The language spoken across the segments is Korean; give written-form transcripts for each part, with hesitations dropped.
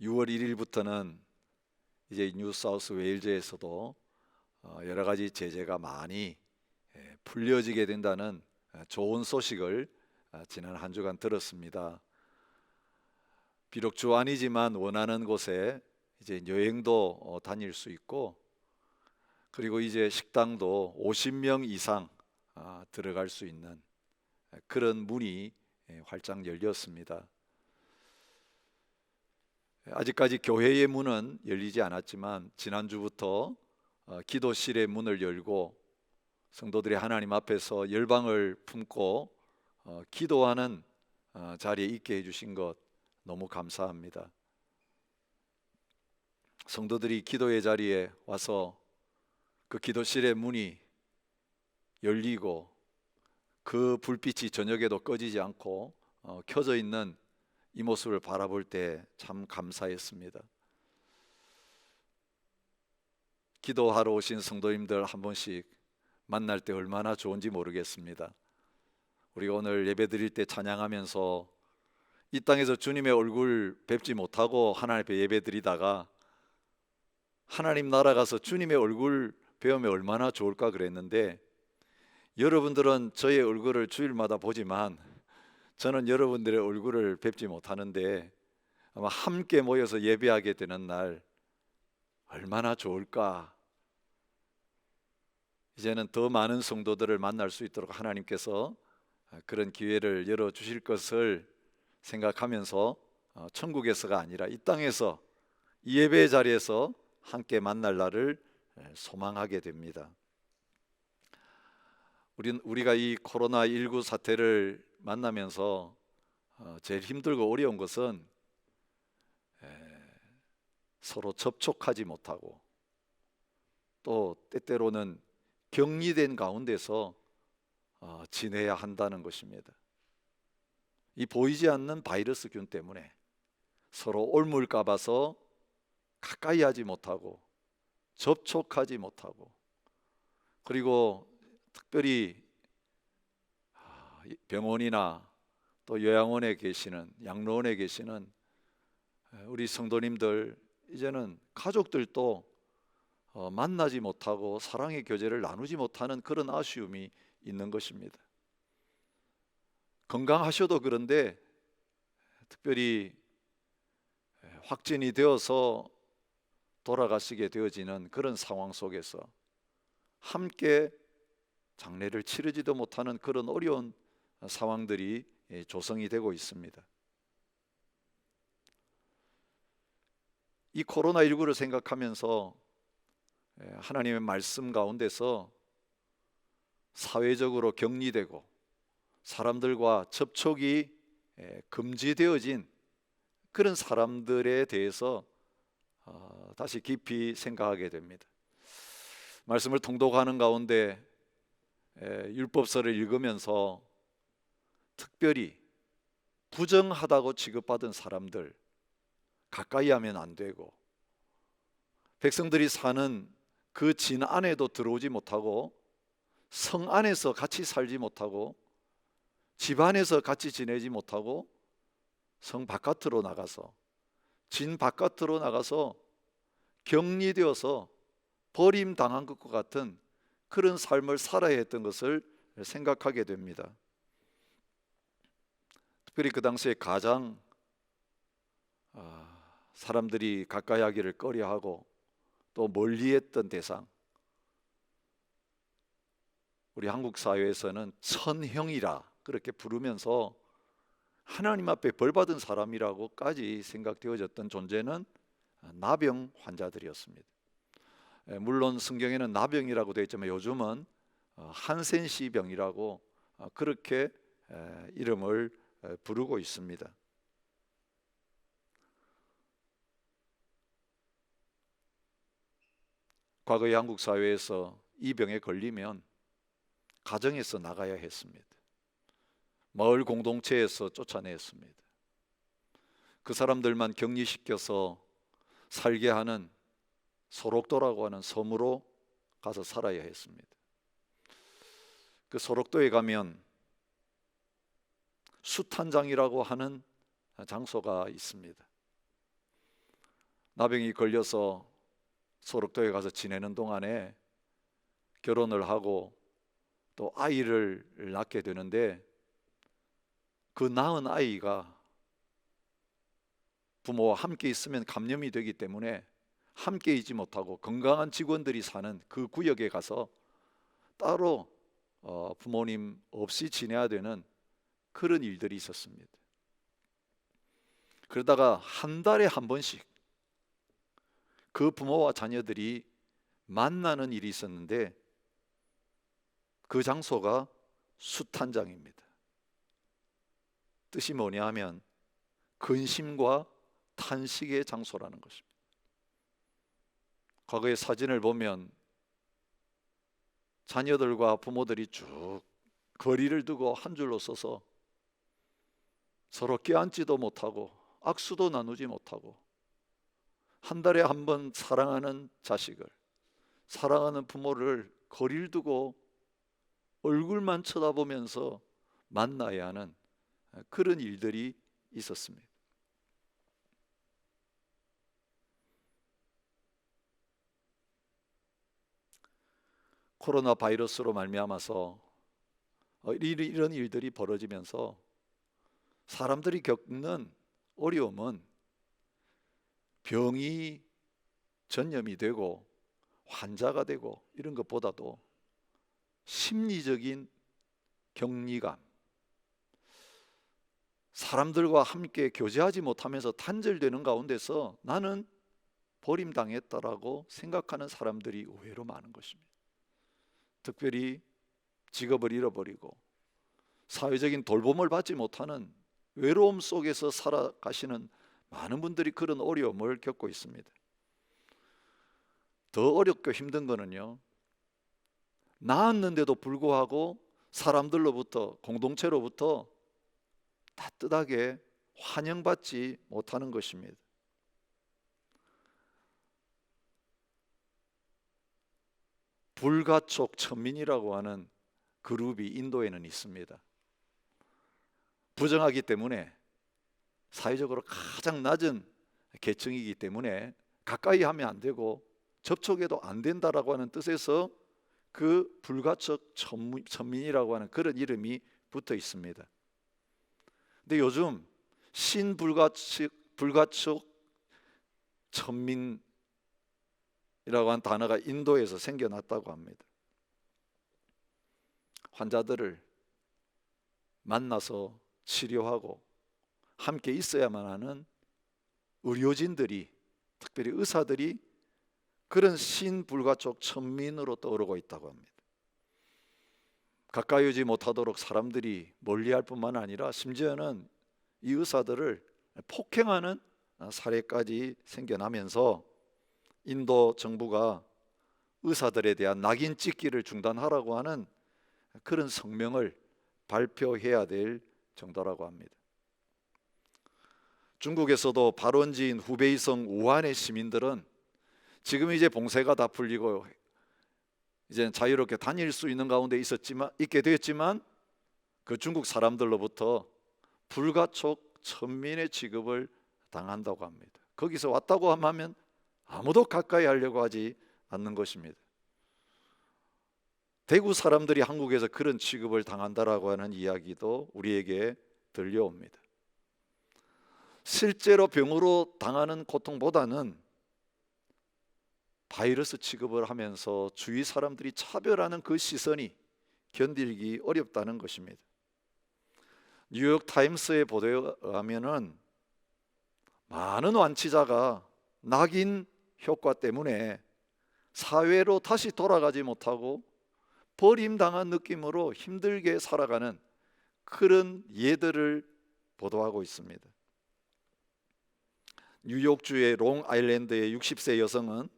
6월 1일부터는 이제 뉴사우스 웨일즈에서도 여러 가지 제재가 많이 풀려지게 된다는 좋은 소식을 지난 한 주간 들었습니다. 비록 주 안이지만 원하는 곳에 이제 여행도 다닐 수 있고, 그리고 이제 식당도 50명 이상 들어갈 수 있는 그런 문이 활짝 열렸습니다. 아직까지 교회의 문은 열리지 않았지만 지난주부터 기도실의 문을 열고 성도들이 하나님 앞에서 열방을 품고 기도하는 자리에 있게 해주신 것 너무 감사합니다. 성도들이 기도의 자리에 와서 그 기도실의 문이 열리고 그 불빛이 저녁에도 꺼지지 않고 켜져 있는 이 모습을 바라볼 때 참 감사했습니다. 기도하러 오신 성도님들 한 번씩 만날 때 얼마나 좋은지 모르겠습니다. 우리가 오늘 예배 드릴 때 찬양하면서 이 땅에서 주님의 얼굴 뵙지 못하고 하나님 앞에 예배 드리다가 하나님 나라 가서 주님의 얼굴 배우면 얼마나 좋을까 그랬는데, 여러분들은 저의 얼굴을 주일마다 보지만 저는 여러분들의 얼굴을 뵙지 못하는데, 아마 함께 모여서 예배하게 되는 날 얼마나 좋을까. 이제는 더 많은 성도들을 만날 수 있도록 하나님께서 그런 기회를 열어주실 것을 생각하면서 천국에서가 아니라 이 땅에서 이 예배의 자리에서 함께 만날 날을 소망하게 됩니다. 우리가 이 코로나19 사태를 만나면서 제일 힘들고 어려운 것은 서로 접촉하지 못하고 또 때때로는 격리된 가운데서 지내야 한다는 것입니다. 이 보이지 않는 바이러스균 때문에 서로 옮을까 봐서 가까이 하지 못하고 접촉하지 못하고, 그리고 특별히 병원이나 또 요양원에 계시는, 양로원에 계시는 우리 성도님들, 이제는 가족들도 만나지 못하고 사랑의 교제를 나누지 못하는 그런 아쉬움이 있는 것입니다. 건강하셔도 그런데 특별히 확진이 되어서 돌아가시게 되어지는 그런 상황 속에서 함께 장례를 치르지도 못하는 그런 어려운 상황들이 조성이 되고 있습니다. 이 코로나19를 생각하면서 하나님의 말씀 가운데서 사회적으로 격리되고 사람들과 접촉이 금지되어진 그런 사람들에 대해서 다시 깊이 생각하게 됩니다. 말씀을 통독하는 가운데 율법서를 읽으면서 특별히 부정하다고 취급받은 사람들 가까이 하면 안 되고, 백성들이 사는 그 진 안에도 들어오지 못하고, 성 안에서 같이 살지 못하고, 집 안에서 같이 지내지 못하고, 성 바깥으로 나가서, 진 바깥으로 나가서 격리되어서 버림당한 것과 같은 그런 삶을 살아야 했던 것을 생각하게 됩니다. 특별히 그 당시에 가장 사람들이 가까이 하기를 꺼려하고 또 멀리했던 대상, 우리 한국 사회에서는 천형이라 그렇게 부르면서 하나님 앞에 벌받은 사람이라고까지 생각되어졌던 존재는 나병 환자들이었습니다. 물론 성경에는 나병이라고 되어 있지만 요즘은 한센시 병이라고 그렇게 이름을 부르고 있습니다. 과거의 한국 사회에서 이 병에 걸리면 가정에서 나가야 했습니다. 마을 공동체에서 쫓아냈습니다. 그 사람들만 격리시켜서 살게 하는 소록도라고 하는 섬으로 가서 살아야 했습니다. 그 소록도에 가면 수탄장이라고 하는 장소가 있습니다. 나병이 걸려서 소록도에 가서 지내는 동안에 결혼을 하고 또 아이를 낳게 되는데, 그 낳은 아이가 부모와 함께 있으면 감염이 되기 때문에 함께 있지 못하고 건강한 직원들이 사는 그 구역에 가서 따로 부모님 없이 지내야 되는 그런 일들이 있었습니다. 그러다가 한 달에 한 번씩 그 부모와 자녀들이 만나는 일이 있었는데, 그 장소가 숫한장입니다. 뜻이 뭐냐 하면 근심과 탄식의 장소라는 것입니다. 과거의 사진을 보면 자녀들과 부모들이 쭉 거리를 두고 한 줄로 서서 서로 껴안지도 못하고 악수도 나누지 못하고, 한 달에 한 번 사랑하는 자식을, 사랑하는 부모를 거리를 두고 얼굴만 쳐다보면서 만나야 하는 그런 일들이 있었습니다. 코로나 바이러스로 말미암아서 이런 일들이 벌어지면서 사람들이 겪는 어려움은 병이 전염이 되고 환자가 되고 이런 것보다도 심리적인 격리감, 사람들과 함께 교제하지 못하면서 단절되는 가운데서 나는 버림당했다라고 생각하는 사람들이 의외로 많은 것입니다. 특별히 직업을 잃어버리고 사회적인 돌봄을 받지 못하는 외로움 속에서 살아가시는 많은 분들이 그런 어려움을 겪고 있습니다. 더 어렵고 힘든 거는요, 나았는데도 불구하고 사람들로부터, 공동체로부터 따뜻하게 환영받지 못하는 것입니다. 불가촉 천민이라고 하는 그룹이 인도에는 있습니다. 부정하기 때문에, 사회적으로 가장 낮은 계층이기 때문에 가까이 하면 안 되고 접촉해도 안 된다라고 하는 뜻에서 그 불가촉 천민이라고 하는 그런 이름이 붙어 있습니다. 근데 요즘 불가촉 천민이라고 하는 단어가 인도에서 생겨났다고 합니다. 환자들을 만나서 치료하고 함께 있어야만 하는 의료진들이, 특별히 의사들이 그런 신불가촉 천민으로 떠오르고 있다고 합니다. 가까이 오지 못하도록 사람들이 멀리할 뿐만 아니라 심지어는 이 의사들을 폭행하는 사례까지 생겨나면서 인도 정부가 의사들에 대한 낙인 찍기를 중단하라고 하는 그런 성명을 발표해야 될 정도라고 합니다. 중국에서도 발원지인 후베이성 우한의 시민들은 지금 이제 봉쇄가 다 풀리고 이제 자유롭게 다닐 수 있는 가운데 있게 되었지만, 그 중국 사람들로부터 불가촉 천민의 취급을 당한다고 합니다. 거기서 왔다고 하면 아무도 가까이 하려고 하지 않는 것입니다. 대구 사람들이 한국에서 그런 취급을 당한다라고 하는 이야기도 우리에게 들려옵니다. 실제로 병으로 당하는 고통보다는 바이러스 취급을 하면서 주위 사람들이 차별하는 그 시선이 견디기 어렵다는 것입니다. 뉴욕 타임스의 보도에 의하면은 많은 완치자가 낙인 효과 때문에 사회로 다시 돌아가지 못하고 버림당한 느낌으로 힘들게 살아가는 그런 예들을 보도하고 있습니다. 뉴욕주의 롱아일랜드의 60세 여성은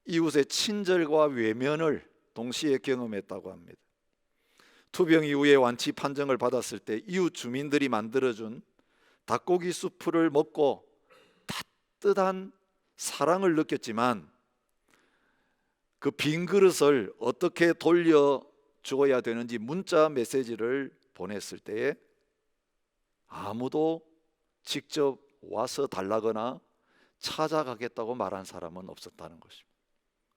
이웃의 친절과 외면을 동시에 경험했다고 합니다. 투병 이후에 완치 판정을 받았을 때 이웃 주민들이 만들어준 닭고기 수프를 먹고 따뜻한 사랑을 느꼈지만, 그 빈 그릇을 어떻게 돌려주어야 되는지 문자 메시지를 보냈을 때에 아무도 직접 와서 달라거나 찾아가겠다고 말한 사람은 없었다는 것입니다.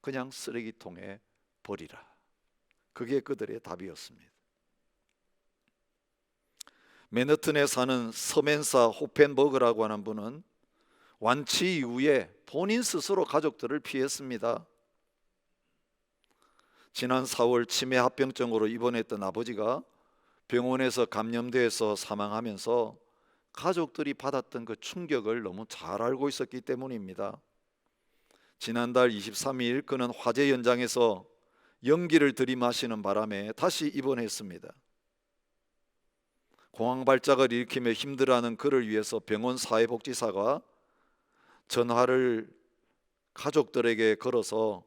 그냥 쓰레기통에 버리라. 그게 그들의 답이었습니다. 맨해튼에 사는 서멘사 호펜버그라고 하는 분은 완치 이후에 본인 스스로 가족들을 피했습니다. 지난 4월 치매 합병증으로 입원했던 아버지가 병원에서 감염돼서 사망하면서 가족들이 받았던 그 충격을 너무 잘 알고 있었기 때문입니다. 지난달 23일 그는 화재 현장에서 연기를 들이마시는 바람에 다시 입원했습니다. 공황발작을 일으키며 힘들어하는 그를 위해서 병원 사회복지사가 전화를 가족들에게 걸어서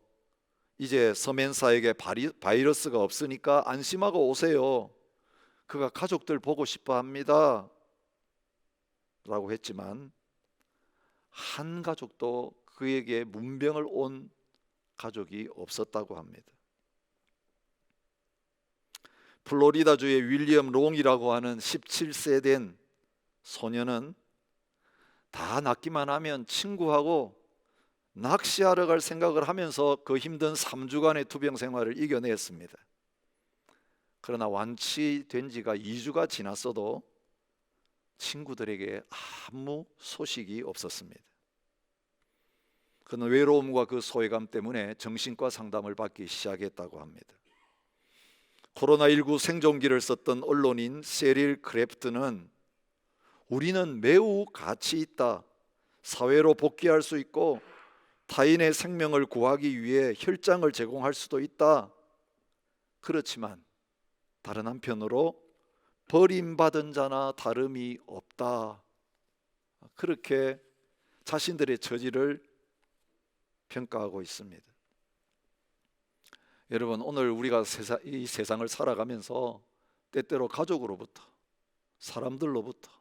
이제 서멘사에게 바이러스가 없으니까 안심하고 오세요. 그가 가족들 보고 싶어 합니다. 라고 했지만 한 가족도 그에게 문병을 온 가족이 없었다고 합니다. 플로리다주의 윌리엄 롱이라고 하는 17세 된 소년은 다 낫기만 하면 친구하고 낚시하러 갈 생각을 하면서 그 힘든 3주간의 투병 생활을 이겨냈습니다. 그러나 완치된 지가 2주가 지났어도 친구들에게 아무 소식이 없었습니다. 그는 외로움과 그 소외감 때문에 정신과 상담을 받기 시작했다고 합니다. 코로나19 생존기를 썼던 언론인 세릴 크래프트는 우리는 매우 가치 있다. 사회로 복귀할 수 있고 타인의 생명을 구하기 위해 혈장을 제공할 수도 있다. 그렇지만 다른 한편으로 버림받은 자나 다름이 없다. 그렇게 자신들의 처지를 평가하고 있습니다. 여러분, 오늘 우리가 이 세상을 살아가면서 때때로 가족으로부터, 사람들로부터,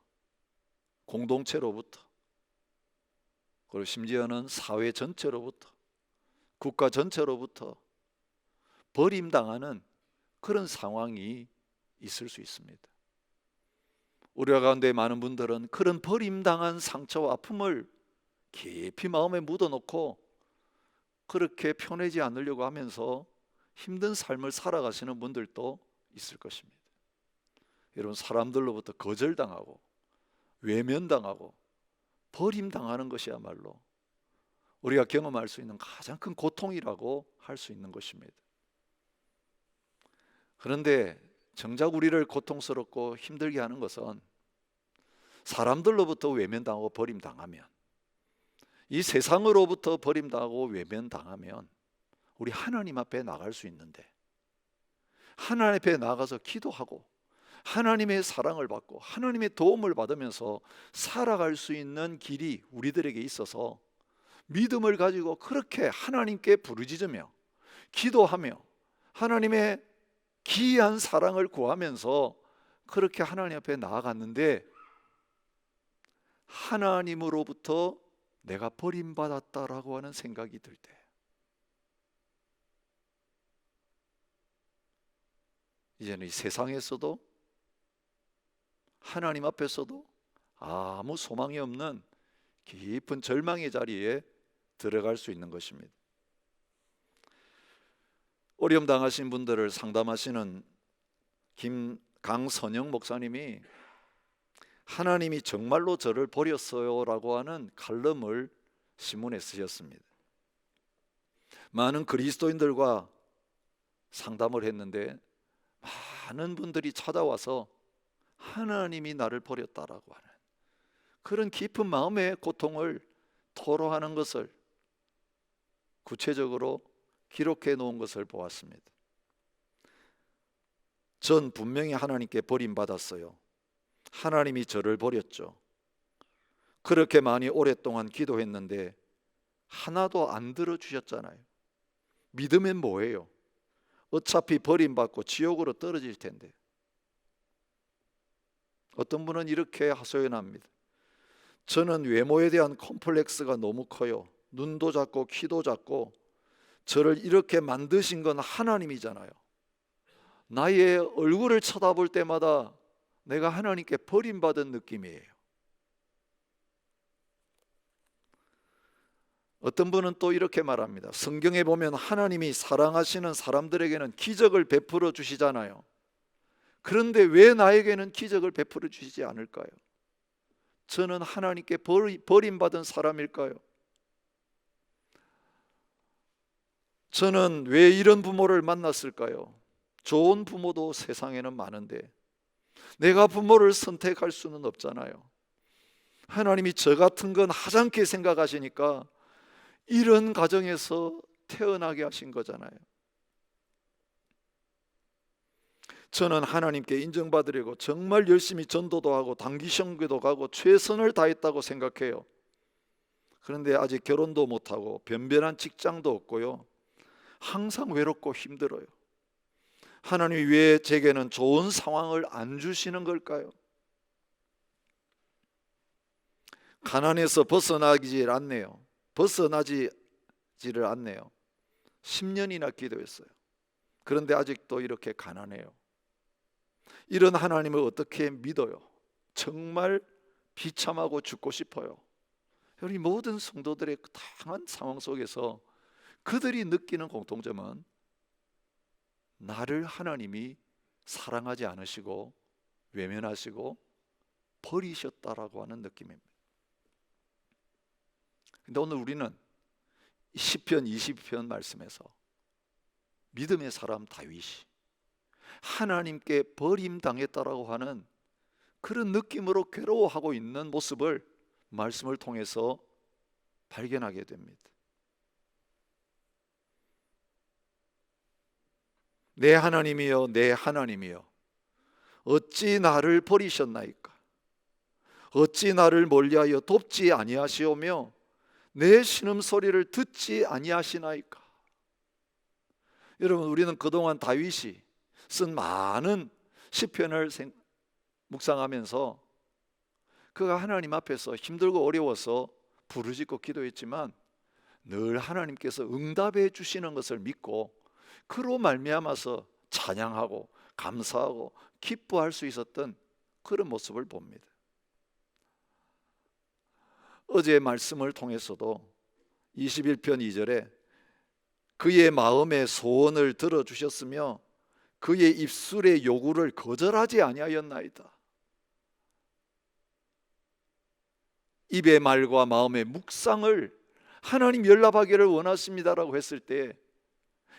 공동체로부터, 그리고 심지어는 사회 전체로부터, 국가 전체로부터 버림당하는 그런 상황이 있을 수 있습니다. 우리 가운데 많은 분들은 그런 버림당한 상처와 아픔을 깊이 마음에 묻어놓고 그렇게 편해지 않으려고 하면서 힘든 삶을 살아가시는 분들도 있을 것입니다. 여러분, 사람들로부터 거절당하고 외면당하고 버림당하는 것이야말로 우리가 경험할 수 있는 가장 큰 고통이라고 할 수 있는 것입니다. 그런데 정작 우리를 고통스럽고 힘들게 하는 것은 사람들로부터 외면당하고 버림당하면, 이 세상으로부터 버림당하고 외면당하면 우리 하나님 앞에 나갈 수 있는데, 하나님 앞에 나가서 기도하고 하나님의 사랑을 받고 하나님의 도움을 받으면서 살아갈 수 있는 길이 우리들에게 있어서 믿음을 가지고 그렇게 하나님께 부르짖으며 기도하며 하나님의 기이한 사랑을 구하면서 그렇게 하나님 앞에 나아갔는데, 하나님으로부터 내가 버림받았다라고 하는 생각이 들 때, 이제는 이 세상에서도 하나님 앞에서도 아무 소망이 없는 깊은 절망의 자리에 들어갈 수 있는 것입니다. 어려움 당하신 분들을 상담하시는 강선영 목사님이 하나님이 정말로 저를 버렸어요 라고 하는 칼럼을 신문에 쓰셨습니다. 많은 그리스도인들과 상담을 했는데 많은 분들이 찾아와서 하나님이 나를 버렸다라고 하는 그런 깊은 마음의 고통을 토로하는 것을 구체적으로 기록해 놓은 것을 보았습니다. 전 분명히 하나님께 버림받았어요. 하나님이 저를 버렸죠. 그렇게 많이 오랫동안 기도했는데 하나도 안 들어주셨잖아요. 믿으면 뭐예요? 어차피 버림받고 지옥으로 떨어질 텐데. 어떤 분은 이렇게 하소연합니다. 저는 외모에 대한 컴플렉스가 너무 커요. 눈도 작고 키도 작고 저를 이렇게 만드신 건 하나님이잖아요. 나의 얼굴을 쳐다볼 때마다 내가 하나님께 버림받은 느낌이에요. 어떤 분은 또 이렇게 말합니다. 성경에 보면 하나님이 사랑하시는 사람들에게는 기적을 베풀어 주시잖아요. 그런데 왜 나에게는 기적을 베풀어 주시지 않을까요? 저는 하나님께 버림받은 사람일까요? 저는 왜 이런 부모를 만났을까요? 좋은 부모도 세상에는 많은데 내가 부모를 선택할 수는 없잖아요. 하나님이 저 같은 건 하찮게 생각하시니까 이런 가정에서 태어나게 하신 거잖아요. 저는 하나님께 인정받으려고 정말 열심히 전도도 하고 단기 선교도 가고 최선을 다했다고 생각해요. 그런데 아직 결혼도 못하고 변변한 직장도 없고요. 항상 외롭고 힘들어요. 하나님이 왜 제게는 좋은 상황을 안 주시는 걸까요? 가난에서 벗어나지를 않네요. 벗어나지를 않네요. 10년이나 기도했어요. 그런데 아직도 이렇게 가난해요. 이런 하나님을 어떻게 믿어요? 정말 비참하고 죽고 싶어요. 우리 모든 성도들의 다양한 상황 속에서 그들이 느끼는 공통점은 나를 하나님이 사랑하지 않으시고 외면하시고 버리셨다라고 하는 느낌입니다. 근데 오늘 우리는 시편 20편 말씀에서 믿음의 사람 다윗이 하나님께 버림당했다라고 하는 그런 느낌으로 괴로워하고 있는 모습을 말씀을 통해서 발견하게 됩니다. 내 하나님이여, 내 하나님이여, 어찌 나를 버리셨나이까? 어찌 나를 멀리하여 돕지 아니하시오며 내 신음소리를 듣지 아니하시나이까? 여러분, 우리는 그동안 다윗이 쓴 많은 시편을 묵상하면서 그가 하나님 앞에서 힘들고 어려워서 부르짖고 기도했지만 늘 하나님께서 응답해 주시는 것을 믿고 그로 말미암아서 찬양하고 감사하고 기뻐할 수 있었던 그런 모습을 봅니다. 어제의 말씀을 통해서도 21편 2절에 그의 마음의 소원을 들어주셨으며 그의 입술의 요구를 거절하지 아니하였나이다. 입의 말과 마음의 묵상을 하나님 연락하기를 원하십니다라고 했을 때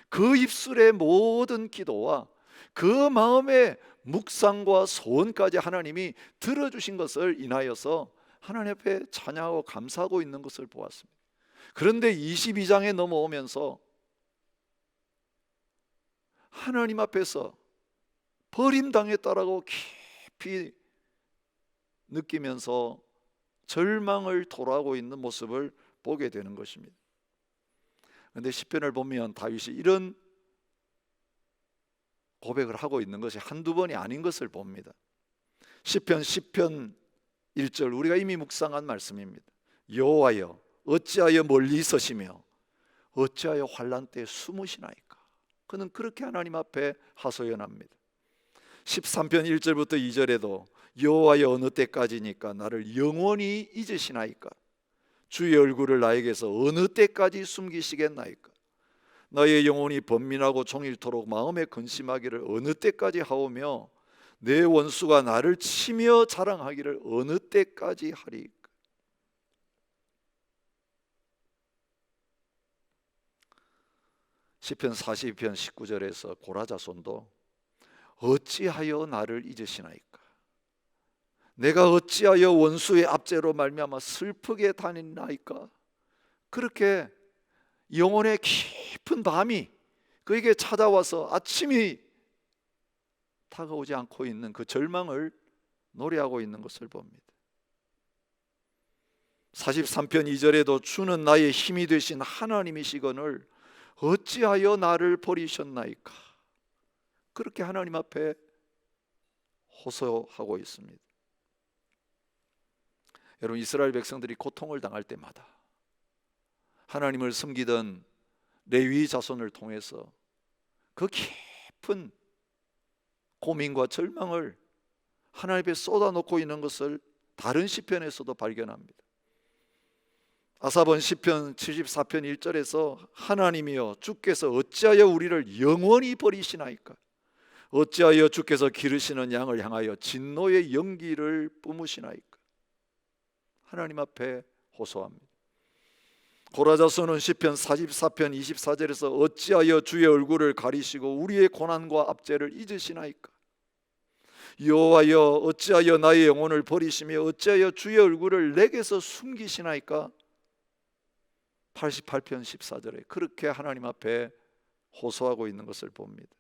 그 입술의 모든 기도와 그 마음의 묵상과 소원까지 하나님이 들어주신 것을 인하여서 하나님 앞에 찬양하고 감사하고 있는 것을 보았습니다. 그런데 22장에 넘어오면서 하나님 앞에서 버림당했다라고 깊이 느끼면서 절망을 토로하고 있는 모습을 보게 되는 것입니다. 그런데 시편을 보면 다윗이 이런 고백을 하고 있는 것이 한두 번이 아닌 것을 봅니다. 시편 10편 1절 우리가 이미 묵상한 말씀입니다. 여호와여 어찌하여 멀리 있으시며 어찌하여 환난 때에 숨으시나이까? 그는 그렇게 하나님 앞에 하소연합니다. 13편 1절부터 2절에도 여호와여 어느 때까지니까 나를 영원히 잊으시나이까? 주의 얼굴을 나에게서 어느 때까지 숨기시겠나이까? 나의 영혼이 번민하고 종일토록 마음에 근심하기를 어느 때까지 하오며 내 원수가 나를 치며 자랑하기를 어느 때까지 하리까? 시편 42편 19절에서 고라자손도 어찌하여 나를 잊으시나이까? 내가 어찌하여 원수의 압제로 말미암아 슬프게 다니나이까? 그렇게 영혼의 깊은 밤이 그에게 찾아와서 아침이 다가오지 않고 있는 그 절망을 노래하고 있는 것을 봅니다. 43편 2절에도 주는 나의 힘이 되신 하나님이시거늘 어찌하여 나를 버리셨나이까? 그렇게 하나님 앞에 호소하고 있습니다. 여러분, 이스라엘 백성들이 고통을 당할 때마다 하나님을 섬기던 레위 자손을 통해서 그 깊은 고민과 절망을 하나님 앞에 쏟아놓고 있는 것을 다른 시편에서도 발견합니다. 아삽은 시편 74편 1절에서 하나님이여 주께서 어찌하여 우리를 영원히 버리시나이까? 어찌하여 주께서 기르시는 양을 향하여 진노의 연기를 뿜으시나이까? 하나님 앞에 호소합니다. 고라자서는 시편 44편 24절에서 어찌하여 주의 얼굴을 가리시고 우리의 고난과 압제를 잊으시나이까? 여호와여 어찌하여 나의 영혼을 버리시며 어찌하여 주의 얼굴을 내게서 숨기시나이까? 88편 14절에 그렇게 하나님 앞에 호소하고 있는 것을 봅니다.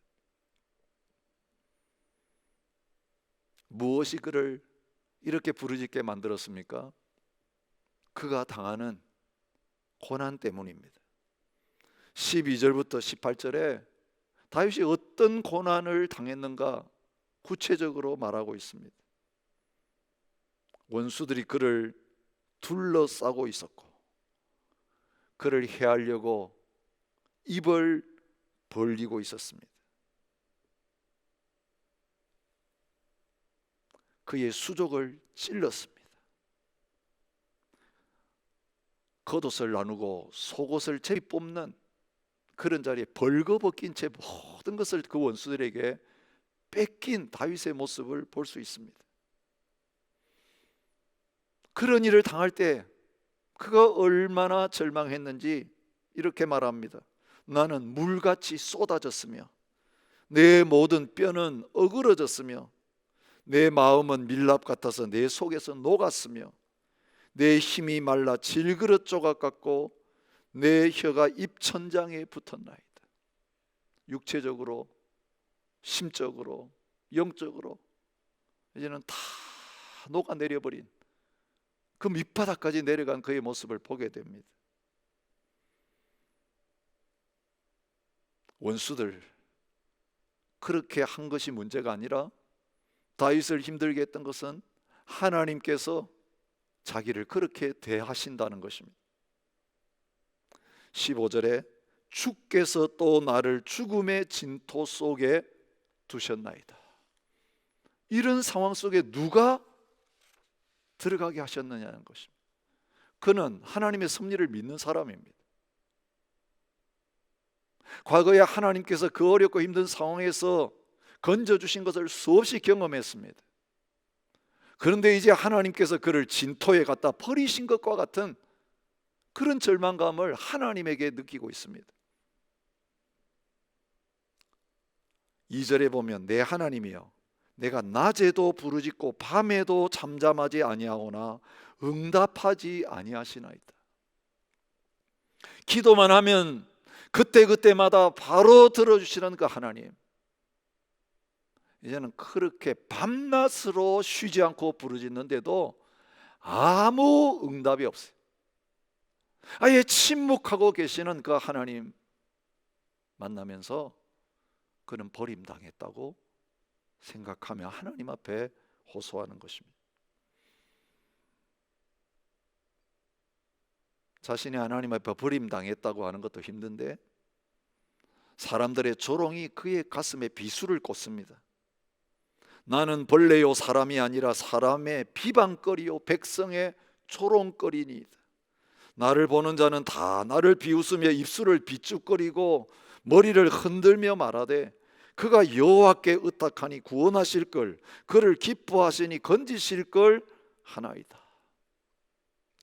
무엇이 그를 이렇게 부르짖게 만들었습니까? 그가 당하는 고난 때문입니다. 12절부터 18절에 다윗이 어떤 고난을 당했는가 구체적으로 말하고 있습니다. 원수들이 그를 둘러싸고 있었고 그를 해하려고 입을 벌리고 있었습니다. 그의 수족을 찔렀습니다. 겉옷을 나누고 속옷을 제비 뽑는 그런 자리에 벌거벗긴 채 모든 것을 그 원수들에게 뺏긴 다윗의 모습을 볼 수 있습니다. 그런 일을 당할 때 그가 얼마나 절망했는지 이렇게 말합니다. 나는 물같이 쏟아졌으며 내 모든 뼈는 어그러졌으며 내 마음은 밀랍 같아서 내 속에서 녹았으며 내 힘이 말라 질그릇 조각 같고 내 혀가 입천장에 붙었나이다. 육체적으로, 심적으로, 영적으로 이제는 다 녹아내려버린 그 밑바닥까지 내려간 그의 모습을 보게 됩니다. 원수들 그렇게 한 것이 문제가 아니라 다윗을 힘들게 했던 것은 하나님께서 자기를 그렇게 대하신다는 것입니다. 15절에 주께서 또 나를 죽음의 진토 속에 두셨나이다. 이런 상황 속에 누가 들어가게 하셨느냐는 것입니다. 그는 하나님의 섭리를 믿는 사람입니다. 과거에 하나님께서 그 어렵고 힘든 상황에서 건져주신 것을 수없이 경험했습니다. 그런데 이제 하나님께서 그를 진토에 갖다 버리신 것과 같은 그런 절망감을 하나님에게 느끼고 있습니다. 2절에 보면 내 하나님이여 내가 낮에도 부르짖고 밤에도 잠잠하지 아니하오나 응답하지 아니하시나이다. 기도만 하면 그때그때마다 바로 들어주시는 그 하나님, 이제는 그렇게 밤낮으로 쉬지 않고 부르짖는데도 아무 응답이 없어요. 아예 침묵하고 계시는 그 하나님 만나면서 그는 버림당했다고 생각하며 하나님 앞에 호소하는 것입니다. 자신이 하나님 앞에 버림당했다고 하는 것도 힘든데 사람들의 조롱이 그의 가슴에 비수를 꽂습니다. 나는 벌레요 사람이 아니라 사람의 비방거리요 백성의 조롱거리니이다. 나를 보는 자는 다 나를 비웃으며 입술을 비죽거리고 머리를 흔들며 말하되 그가 여호와께 의탁하니 구원하실 걸, 그를 기뻐하시니 건지실 걸 하나이다.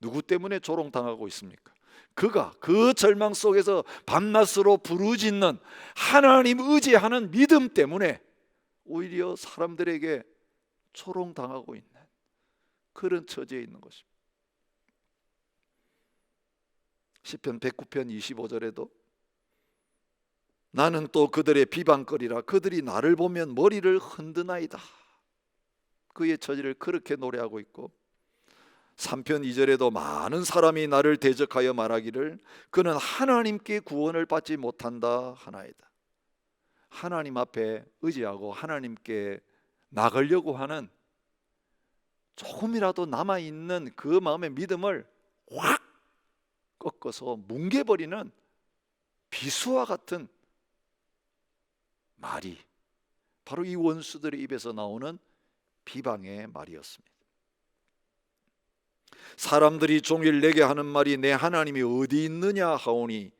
누구 때문에 조롱당하고 있습니까? 그가 그 절망 속에서 밤낮으로 부르짖는 하나님 의지하는 믿음 때문에 오히려 사람들에게 조롱당하고 있는 그런 처지에 있는 것입니다. 시편 109편 25절에도 나는 또 그들의 비방거리라 그들이 나를 보면 머리를 흔드나이다. 그의 처지를 그렇게 노래하고 있고 3편 2절에도 많은 사람이 나를 대적하여 말하기를 그는 하나님께 구원을 받지 못한다 하나이다. 하나님 앞에 의지하고 하나님께 나가려고 하는 조금이라도 남아있는 그 마음의 믿음을 확 꺾어서 뭉개버리는 비수와 같은 말이 바로 이 원수들의 입에서 나오는 비방의 말이었습니다. 사람들이 종일 내게 하는 말이 내 하나님이 어디 있느냐 하오니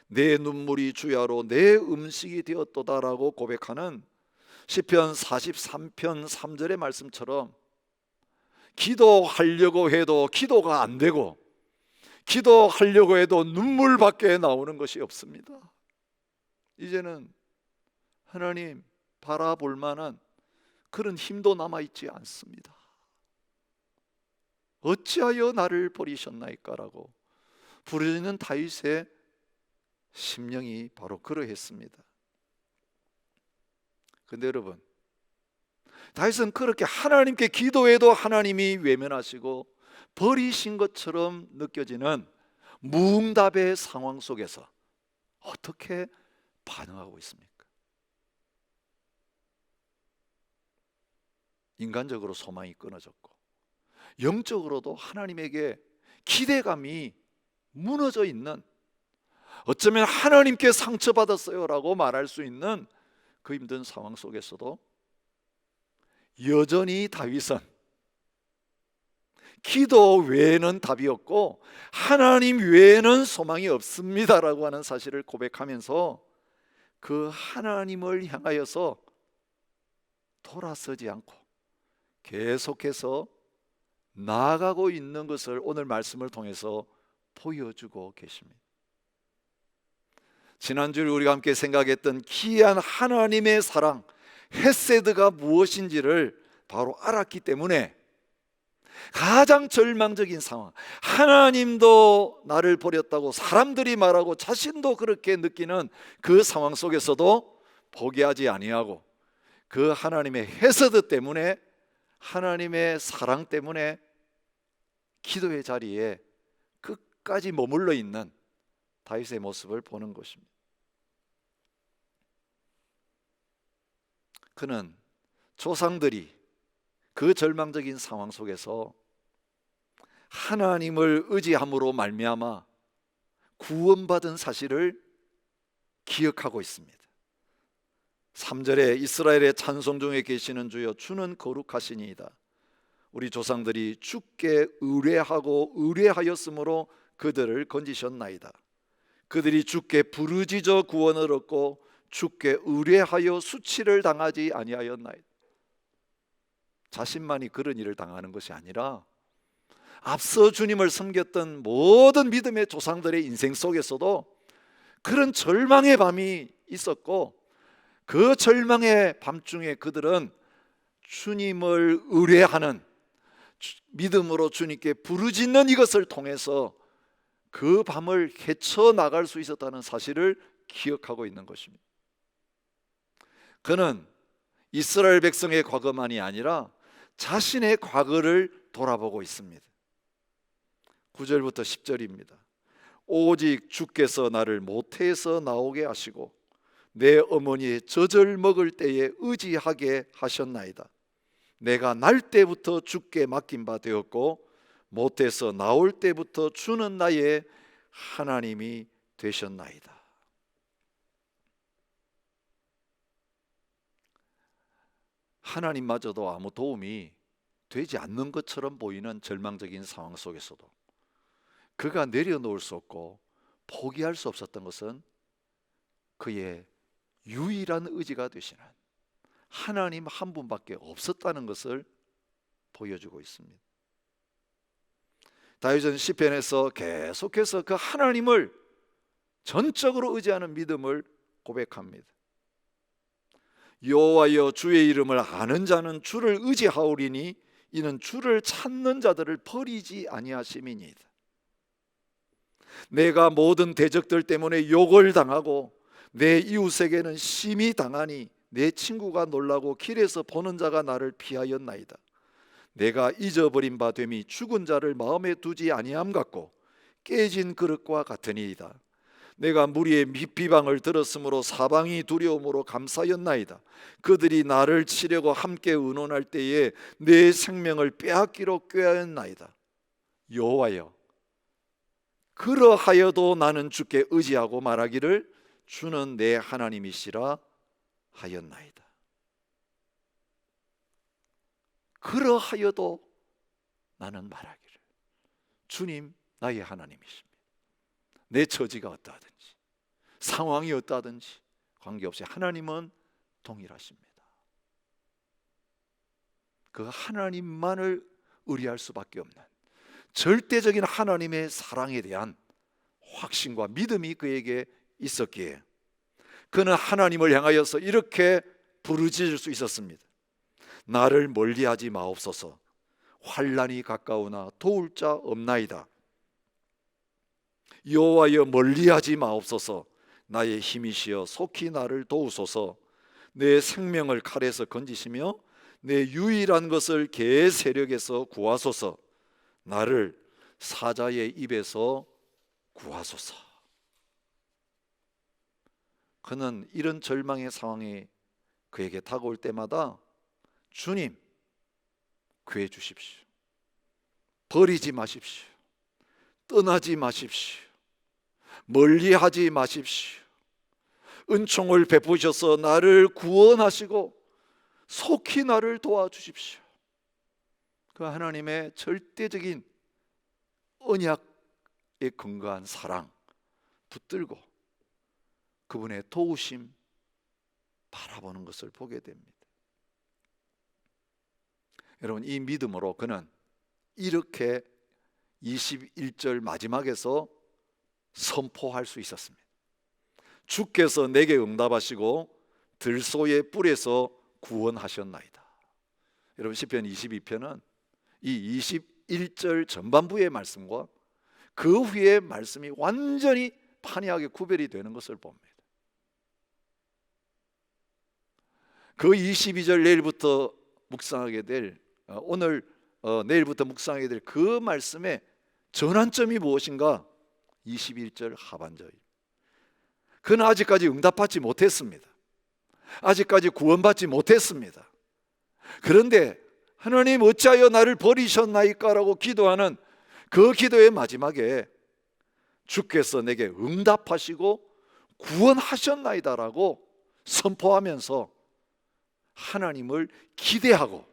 내 눈물이 주야로 내 음식이 되었도다라고 고백하는 시편 43편 3절의 말씀처럼 기도하려고 해도 기도가 안 되고 기도하려고 해도 눈물밖에 나오는 것이 없습니다. 이제는 하나님 바라볼 만한 그런 힘도 남아있지 않습니다. 어찌하여 나를 버리셨나이까라고 부르짖는 다윗의 심령이 바로 그러했습니다. 근데 여러분, 다윗은 그렇게 하나님께 기도해도 하나님이 외면하시고 버리신 것처럼 느껴지는 무응답의 상황 속에서 어떻게 반응하고 있습니까? 인간적으로 소망이 끊어졌고 영적으로도 하나님에게 기대감이 무너져 있는, 어쩌면 하나님께 상처받았어요 라고 말할 수 있는 그 힘든 상황 속에서도 여전히 다윗은 기도 외에는 답이 없고 하나님 외에는 소망이 없습니다라고 하는 사실을 고백하면서 그 하나님을 향하여서 돌아서지 않고 계속해서 나아가고 있는 것을 오늘 말씀을 통해서 보여주고 계십니다. 지난주에 우리가 함께 생각했던 귀한 하나님의 사랑, 헤세드가 무엇인지를 바로 알았기 때문에 가장 절망적인 상황, 하나님도 나를 버렸다고 사람들이 말하고 자신도 그렇게 느끼는 그 상황 속에서도 포기하지 아니하고 그 하나님의 헤세드 때문에, 하나님의 사랑 때문에 기도의 자리에 끝까지 머물러 있는 다윗의 모습을 보는 것입니다. 그는 조상들이 그 절망적인 상황 속에서 하나님을 의지함으로 말미암아 구원받은 사실을 기억하고 있습니다. 3절에 이스라엘의 찬송 중에 계시는 주여 주는 거룩하시니이다. 우리 조상들이 주께 의뢰하고 의뢰하였으므로 그들을 건지셨나이다. 그들이 주께 부르짖어 구원을 얻고 주께 의뢰하여 수치를 당하지 아니하였나이다. 자신만이 그런 일을 당하는 것이 아니라 앞서 주님을 섬겼던 모든 믿음의 조상들의 인생 속에서도 그런 절망의 밤이 있었고 그 절망의 밤중에 그들은 주님을 의뢰하는 믿음으로 주님께 부르짖는 이것을 통해서 그 밤을 헤쳐나갈 수 있었다는 사실을 기억하고 있는 것입니다. 그는 이스라엘 백성의 과거만이 아니라 자신의 과거를 돌아보고 있습니다. 9절부터 10절입니다. 오직 주께서 나를 모태에서 나오게 하시고 내 어머니의 젖을 먹을 때에 의지하게 하셨나이다. 내가 날 때부터 주께 맡긴 바 되었고 모태에서 나올 때부터 주는 나의 하나님이 되셨나이다. 하나님마저도 아무 도움이 되지 않는 것처럼 보이는 절망적인 상황 속에서도 그가 내려놓을 수 없고 포기할 수 없었던 것은 그의 유일한 의지가 되시는 하나님 한 분밖에 없었다는 것을 보여주고 있습니다. 다윗은 시편에서 계속해서 그 하나님을 전적으로 의지하는 믿음을 고백합니다. 여호와여 주의 이름을 아는 자는 주를 의지하오리니 이는 주를 찾는 자들을 버리지 아니하심이니이다. 내가 모든 대적들 때문에 욕을 당하고 내 이웃에게는 심히 당하니 내 친구가 놀라고 길에서 보는 자가 나를 피하였나이다. 내가 잊어버린 바 됨이 죽은 자를 마음에 두지 아니함 같고 깨진 그릇과 같으니이다. 내가 무리의 비방을 들었으므로 사방이 두려움으로 감사였나이다. 그들이 나를 치려고 함께 의논할 때에 내 생명을 빼앗기로 꾀하였나이다. 여호와여 그러하여도 나는 주께 의지하고 말하기를 주는 내 하나님이시라 하였나이다. 그러하여도 나는 말하기를 주님 나의 하나님이십니다. 내 처지가 어떠하든지 상황이 어떠하든지 관계없이 하나님은 동일하십니다. 그 하나님만을 의뢰할 수밖에 없는 절대적인 하나님의 사랑에 대한 확신과 믿음이 그에게 있었기에 그는 하나님을 향하여서 이렇게 부르짖을 수 있었습니다. 나를 멀리하지 마옵소서. 환난이 가까우나 도울 자 없나이다. 여호와여 멀리하지 마옵소서. 나의 힘이시여 속히 나를 도우소서. 내 생명을 칼에서 건지시며 내 유일한 것을 개의 세력에서 구하소서. 나를 사자의 입에서 구하소서. 그는 이런 절망의 상황이 그에게 다가올 때마다 주님 구해 주십시오. 버리지 마십시오. 떠나지 마십시오. 멀리하지 마십시오. 은총을 베푸셔서 나를 구원하시고 속히 나를 도와주십시오. 그 하나님의 절대적인 언약에 근거한 사랑 붙들고 그분의 도우심 바라보는 것을 보게 됩니다. 여러분, 이 믿음으로 그는 이렇게 21절 마지막에서 선포할 수 있었습니다. 주께서 내게 응답하시고 들소의 뿔에서 구원하셨나이다. 여러분, 시편 22편은 이 21절 전반부의 말씀과 그 후의 말씀이 완전히 판이하게 구별이 되는 것을 봅니다. 그 22절 내일부터 묵상하게 될 내일부터 묵상하게 될 그 말씀의 전환점이 무엇인가? 21절 하반절. 그는 아직까지 응답받지 못했습니다. 아직까지 구원받지 못했습니다. 그런데 하나님 어찌하여 나를 버리셨나이까? 라고 기도하는 그 기도의 마지막에 주께서 내게 응답하시고 구원하셨나이다 라고 선포하면서 하나님을 기대하고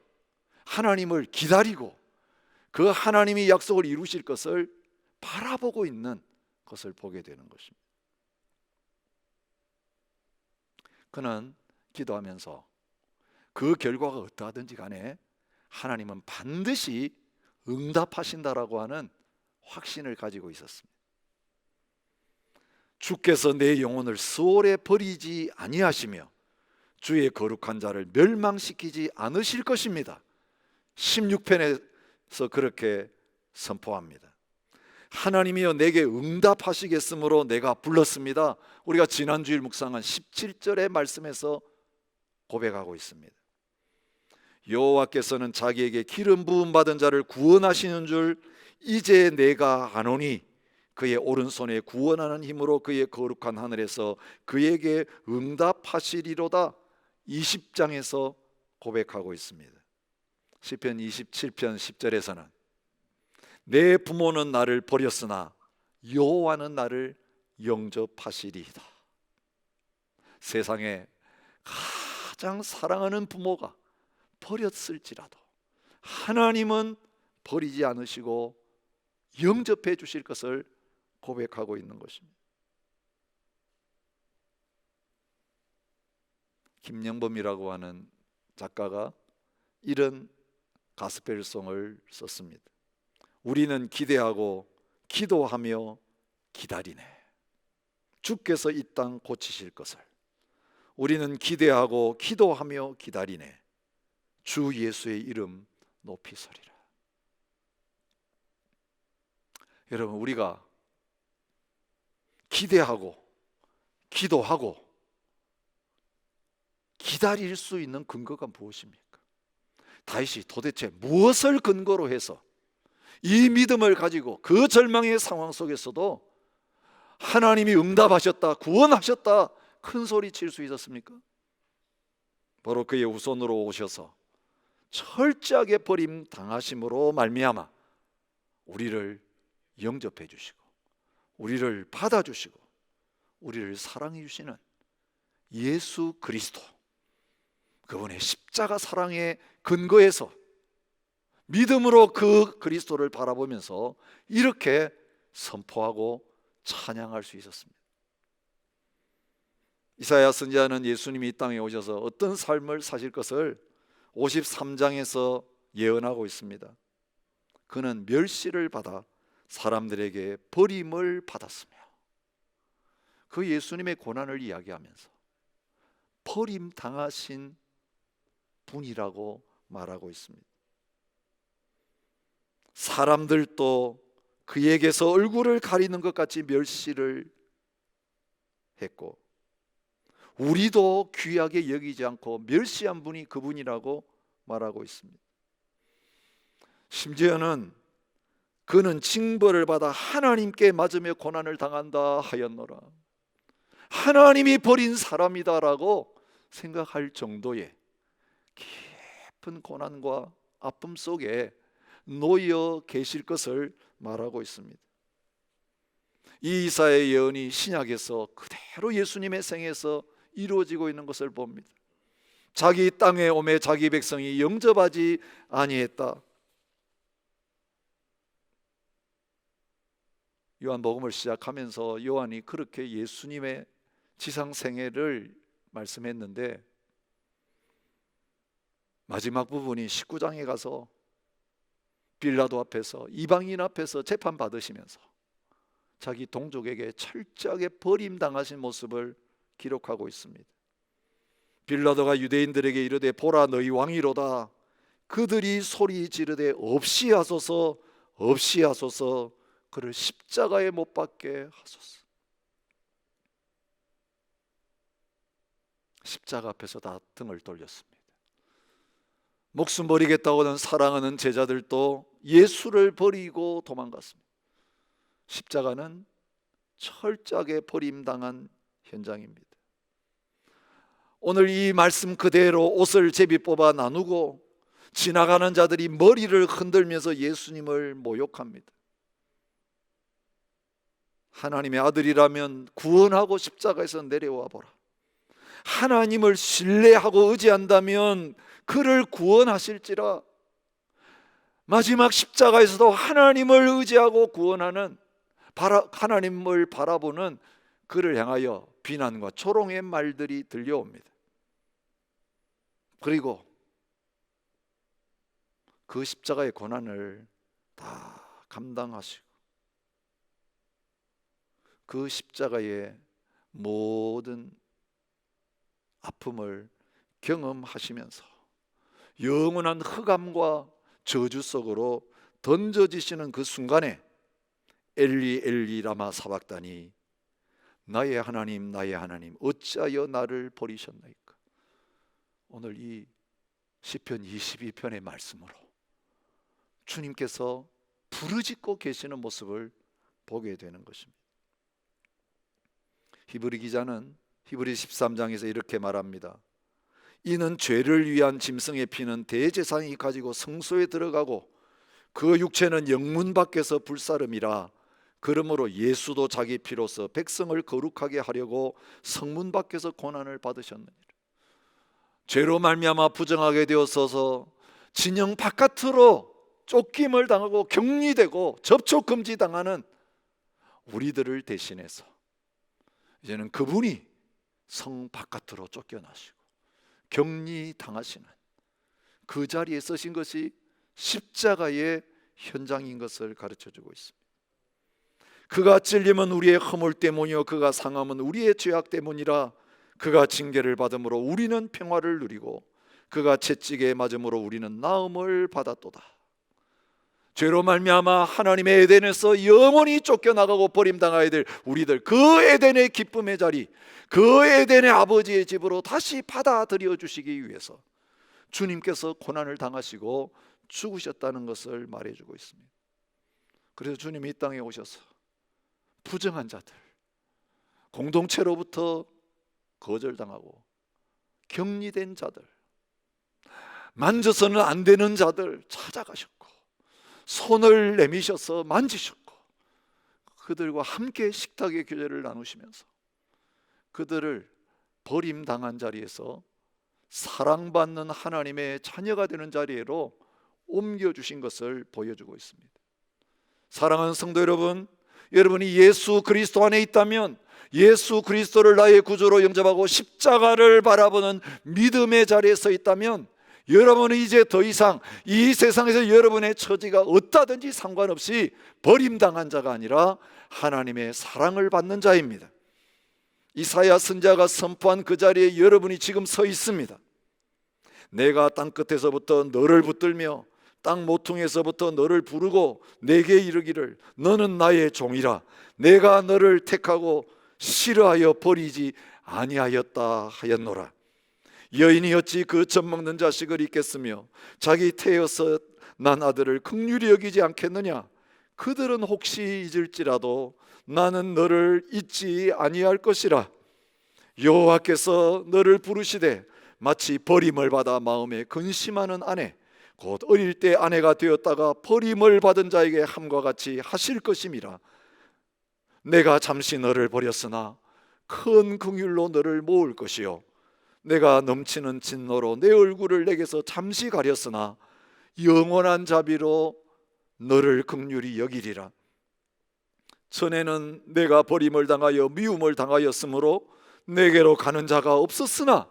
하나님을 기다리고 그 하나님이 약속을 이루실 것을 바라보고 있는 것을 보게 되는 것입니다. 그는 기도하면서 그 결과가 어떠하든지 간에 하나님은 반드시 응답하신다라고 하는 확신을 가지고 있었습니다. 주께서 내 영혼을 수월에 버리지 아니하시며 주의 거룩한 자를 멸망시키지 않으실 것입니다. 16편에서 그렇게 선포합니다. 하나님이여 내게 응답하시겠으므로 내가 불렀습니다. 우리가 지난주일 묵상한 17절의 말씀에서 고백하고 있습니다. 여호와께서는 자기에게 기름 부음 받은 자를 구원하시는 줄 이제 내가 아노니 그의 오른손에 구원하는 힘으로 그의 거룩한 하늘에서 그에게 응답하시리로다. 20장에서 고백하고 있습니다. 시편 27편 10절에서는 내 부모는 나를 버렸으나 여호와는 나를 영접하시리이다. 세상에 가장 사랑하는 부모가 버렸을지라도 하나님은 버리지 않으시고 영접해 주실 것을 고백하고 있는 것입니다. 김영범이라고 하는 작가가 이런 가스펠송을 썼습니다. 우리는 기대하고 기도하며 기다리네. 주께서 이 땅 고치실 것을. 우리는 기대하고 기도하며 기다리네. 주 예수의 이름 높이소리라. 여러분, 우리가 기대하고 기도하고 기다릴 수 있는 근거가 무엇입니까? 다윗이 도대체 무엇을 근거로 해서 이 믿음을 가지고 그 절망의 상황 속에서도 하나님이 응답하셨다, 구원하셨다 큰 소리 칠 수 있었습니까? 바로 그의 우선으로 오셔서 철저하게 버림 당하심으로 말미암아 우리를 영접해 주시고 우리를 받아주시고 우리를 사랑해 주시는 예수 그리스도, 그분의 십자가 사랑의 근거에서 믿음으로 그 그리스도를 바라보면서 이렇게 선포하고 찬양할 수 있었습니다. 이사야 선지자는 예수님이 이 땅에 오셔서 어떤 삶을 사실 것을 53장에서 예언하고 있습니다. 그는 멸시를 받아 사람들에게 버림을 받았으며, 그 예수님의 고난을 이야기하면서 버림당하신 분이라고 말하고 있습니다. 사람들도 그에게서 얼굴을 가리는 것 같이 멸시를 했고, 우리도 귀하게 여기지 않고 멸시한 분이 그분이라고 말하고 있습니다. 심지어는 그는 징벌을 받아 하나님께 맞으며 고난을 당한다 하였노라. 하나님이 버린 사람이다라고 생각할 정도의 깊은 고난과 아픔 속에 놓여 계실 것을 말하고 있습니다. 이 이사야의 예언이 신약에서 그대로 예수님의 생에서 이루어지고 있는 것을 봅니다. 자기 땅에 오매 자기 백성이 영접하지 아니했다. 요한복음을 시작하면서 요한이 그렇게 예수님의 지상 생애를 말씀했는데, 마지막 부분이 19장에 가서 빌라도 앞에서, 이방인 앞에서 재판 받으시면서 자기 동족에게 철저하게 버림당하신 모습을 기록하고 있습니다. 빌라도가 유대인들에게 이르되 보라 너희 왕이로다. 그들이 소리 지르되 없이 하소서 없이 하소서, 그를 십자가에 못 박게 하소서. 십자가 앞에서 다 등을 돌렸습니다. 목숨 버리겠다고는 사랑하는 제자들도 예수를 버리고 도망갔습니다. 십자가는 철저하게 버림당한 현장입니다. 오늘 이 말씀 그대로 옷을 제비 뽑아 나누고 지나가는 자들이 머리를 흔들면서 예수님을 모욕합니다. 하나님의 아들이라면 구원하고 십자가에서 내려와 보라. 하나님을 신뢰하고 의지한다면 그를 구원하실지라. 마지막 십자가에서도 하나님을 의지하고 구원하는, 하나님을 바라보는 그를 향하여 비난과 조롱의 말들이 들려옵니다. 그리고 그 십자가의 고난을 다 감당하시고 그 십자가의 모든 아픔을 경험하시면서 영원한 흑암과 저주 속으로 던져지시는 그 순간에 엘리 엘리 라마 사박다니, 나의 하나님 나의 하나님 어찌하여 나를 버리셨나이까. 오늘 이 시편 22편의 말씀으로 주님께서 부르짖고 계시는 모습을 보게 되는 것입니다. 히브리 기자는 히브리 13장에서 이렇게 말합니다. 이는 죄를 위한 짐승의 피는 대제사장이 가지고 성소에 들어가고 그 육체는 영문 밖에서 불사름이라. 그러므로 예수도 자기 피로서 백성을 거룩하게 하려고 성문 밖에서 고난을 받으셨느니라. 죄로 말미암아 부정하게 되었어서 진영 바깥으로 쫓김을 당하고 격리되고 접촉 금지당하는 우리들을 대신해서 이제는 그분이 성 바깥으로 쫓겨나시고 격리당하시는 그 자리에 서신 것이 십자가의 현장인 것을 가르쳐주고 있습니다. 그가 찔림은 우리의 허물 때문이요 그가 상함은 우리의 죄악 때문이라. 그가 징계를 받음으로 우리는 평화를 누리고 그가 채찍에 맞음으로 우리는 나음을 받았도다. 죄로 말미암아 하나님의 에덴에서 영원히 쫓겨나가고 버림당하야 될 우리들, 그 에덴의 기쁨의 자리, 그 에덴의 아버지의 집으로 다시 받아들여 주시기 위해서 주님께서 고난을 당하시고 죽으셨다는 것을 말해주고 있습니다. 그래서 주님이 이 땅에 오셔서 부정한 자들, 공동체로부터 거절당하고 격리된 자들, 만져서는 안 되는 자들 찾아가셨고 손을 내미셔서 만지셨고 그들과 함께 식탁의 교제를 나누시면서 그들을 버림당한 자리에서 사랑받는 하나님의 자녀가 되는 자리로 옮겨주신 것을 보여주고 있습니다. 사랑하는 성도 여러분, 여러분이 예수 그리스도 안에 있다면, 예수 그리스도를 나의 구주로 영접하고 십자가를 바라보는 믿음의 자리에 서 있다면, 여러분은 이제 더 이상 이 세상에서 여러분의 처지가 어떠든지 상관없이 버림당한 자가 아니라 하나님의 사랑을 받는 자입니다. 이사야 선지자가 선포한 그 자리에 여러분이 지금 서 있습니다. 내가 땅끝에서부터 너를 붙들며 땅 모퉁이에서부터 너를 부르고 내게 이르기를 너는 나의 종이라. 내가 너를 택하고 싫어하여 버리지 아니하였다 하였노라. 여인이 어찌 그 젖먹는 자식을 잊겠으며 자기 태에서 난 아들을 긍휼히 여기지 않겠느냐. 그들은 혹시 잊을지라도 나는 너를 잊지 아니할 것이라. 여호와께서 너를 부르시되 마치 버림을 받아 마음에 근심하는 아내, 곧 어릴 때 아내가 되었다가 버림을 받은 자에게 함과 같이 하실 것임이라. 내가 잠시 너를 버렸으나 큰 긍휼로 너를 모을 것이요, 내가 넘치는 진노로 내 얼굴을 내게서 잠시 가렸으나 영원한 자비로 너를 긍휼히 여기리라. 전에는 내가 버림을 당하여 미움을 당하였으므로 내게로 가는 자가 없었으나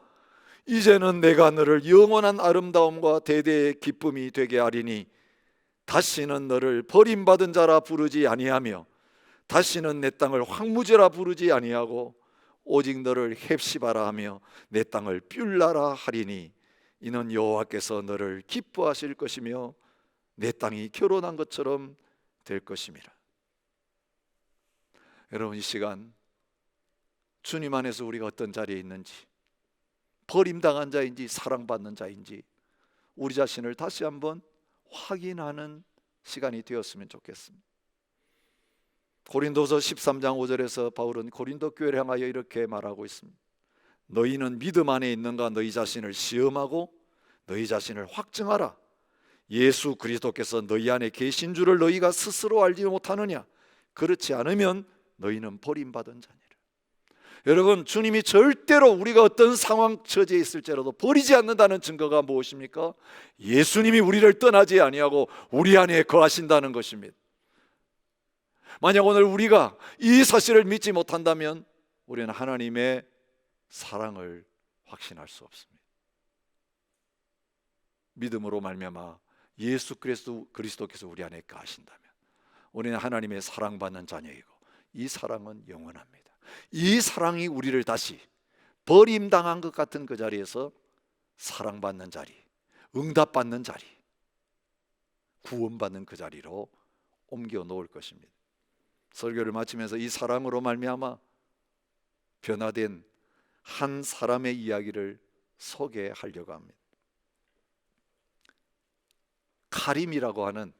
이제는 내가 너를 영원한 아름다움과 대대의 기쁨이 되게 하리니 다시는 너를 버림받은 자라 부르지 아니하며 다시는 내 땅을 황무지라 부르지 아니하고 오직 너를 헵시바라 하며 내 땅을 뷸라라 하리니 이는 여호와께서 너를 기뻐하실 것이며 내 땅이 결혼한 것처럼 될 것임이라. 여러분, 이 시간 주님 안에서 우리가 어떤 자리에 있는지, 버림당한 자인지 사랑받는 자인지 우리 자신을 다시 한번 확인하는 시간이 되었으면 좋겠습니다. 고린도서 13장 5절에서 바울은 고린도 교회를 향하여 이렇게 말하고 있습니다. 너희는 믿음 안에 있는가 너희 자신을 시험하고 너희 자신을 확증하라. 예수 그리스도께서 너희 안에 계신 줄을 너희가 스스로 알지 못하느냐. 그렇지 않으면 너희는 버림받은 자니라. 여러분, 주님이 절대로 우리가 어떤 상황 처지에 있을지라도 버리지 않는다는 증거가 무엇입니까? 예수님이 우리를 떠나지 아니하고 우리 안에 거하신다는 것입니다. 만약 오늘 우리가 이 사실을 믿지 못한다면 우리는 하나님의 사랑을 확신할 수 없습니다. 믿음으로 말미암아 예수 그리스도께서 우리 안에 거하신다면 우리는 하나님의 사랑받는 자녀이고 이 사랑은 영원합니다. 이 사랑이 우리를 다시 버림당한 것 같은 그 자리에서 사랑받는 자리, 응답받는 자리, 구원받는 그 자리로 옮겨 놓을 것입니다. 설교를 마치면서 이 사랑으로 말미암아 변화된 한 사람의 이야기를 소개하려고 합니다. 카림이라고 하는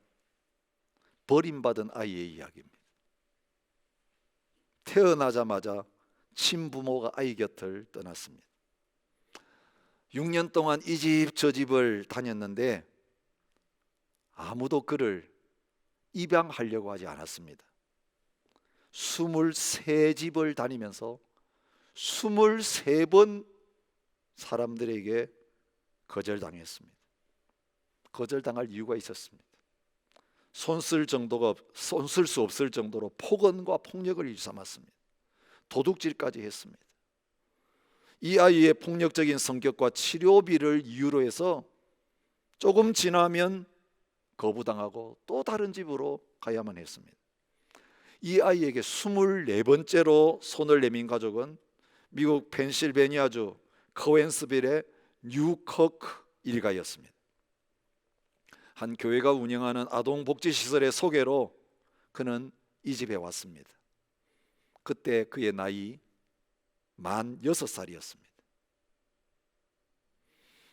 버림받은 아이의 이야기입니다. 태어나자마자 친부모가 아이 곁을 떠났습니다. 6년 동안 이 집 저 집을 다녔는데 아무도 그를 입양하려고 하지 않았습니다. 23집을 다니면서 23번 사람들에게 거절당했습니다. 거절당할 이유가 있었습니다. 손쓸 수 없을 정도로 폭언과 폭력을 일삼았습니다. 도둑질까지 했습니다. 이 아이의 폭력적인 성격과 치료비를 이유로 해서 조금 지나면 거부당하고 또 다른 집으로 가야만 했습니다. 이 아이에게 24번째로 손을 내민 가족은 미국 펜실베니아주 커웬스빌의 뉴커크 일가였습니다. 한 교회가 운영하는 아동복지시설의 소개로 그는 이 집에 왔습니다. 그때 그의 나이 46살이었습니다.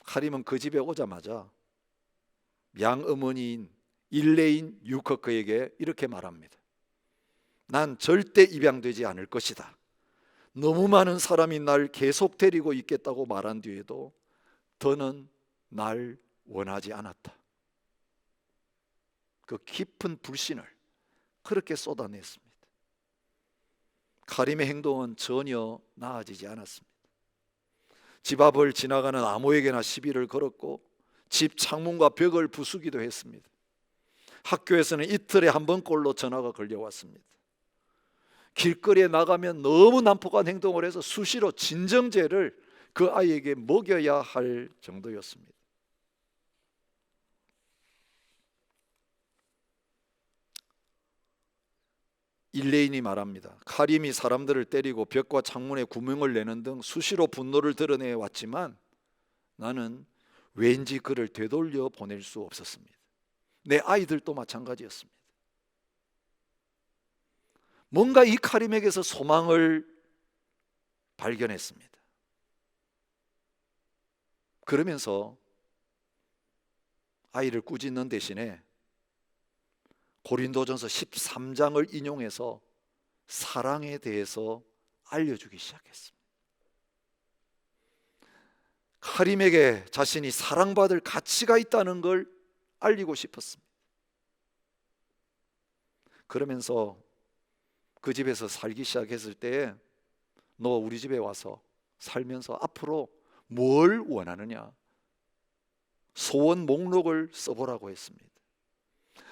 카림은 그 집에 오자마자 양어머니인 일레인 유커크에게 이렇게 말합니다. 난 절대 입양되지 않을 것이다. 너무 많은 사람이 날 계속 데리고 있겠다고 말한 뒤에도 더는 날 원하지 않았다. 그 깊은 불신을 그렇게 쏟아냈습니다. 카림의 행동은 전혀 나아지지 않았습니다. 집 앞을 지나가는 아무에게나 시비를 걸었고 집 창문과 벽을 부수기도 했습니다. 학교에서는 이틀에 한 번꼴로 전화가 걸려왔습니다. 길거리에 나가면 너무 난폭한 행동을 해서 수시로 진정제를 그 아이에게 먹여야 할 정도였습니다. 일레인이 말합니다. 카림이 사람들을 때리고 벽과 창문에 구멍을 내는 등 수시로 분노를 드러내 왔지만 나는 왠지 그를 되돌려 보낼 수 없었습니다. 내 아이들도 마찬가지였습니다. 뭔가 이 카림에게서 소망을 발견했습니다. 그러면서 아이를 꾸짖는 대신에 고린도전서 13장을 인용해서 사랑에 대해서 알려주기 시작했습니다. 카림에게 자신이 사랑받을 가치가 있다는 걸 알리고 싶었습니다. 그러면서 그 집에서 살기 시작했을 때 너 우리 집에 와서 살면서 앞으로 뭘 원하느냐, 소원 목록을 써보라고 했습니다.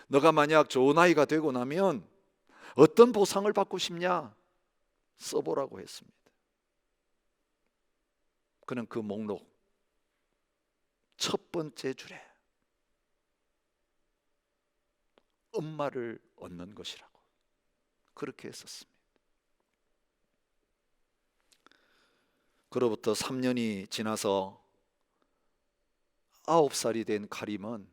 너가 만약 좋은 아이가 되고 나면 어떤 보상을 받고 싶냐 써보라고 했습니다. 그는 그 목록 첫 번째 줄에 엄마를 얻는 것이라고 그렇게 했었습니다. 그로부터 3년이 지나서 9살이 된 카림은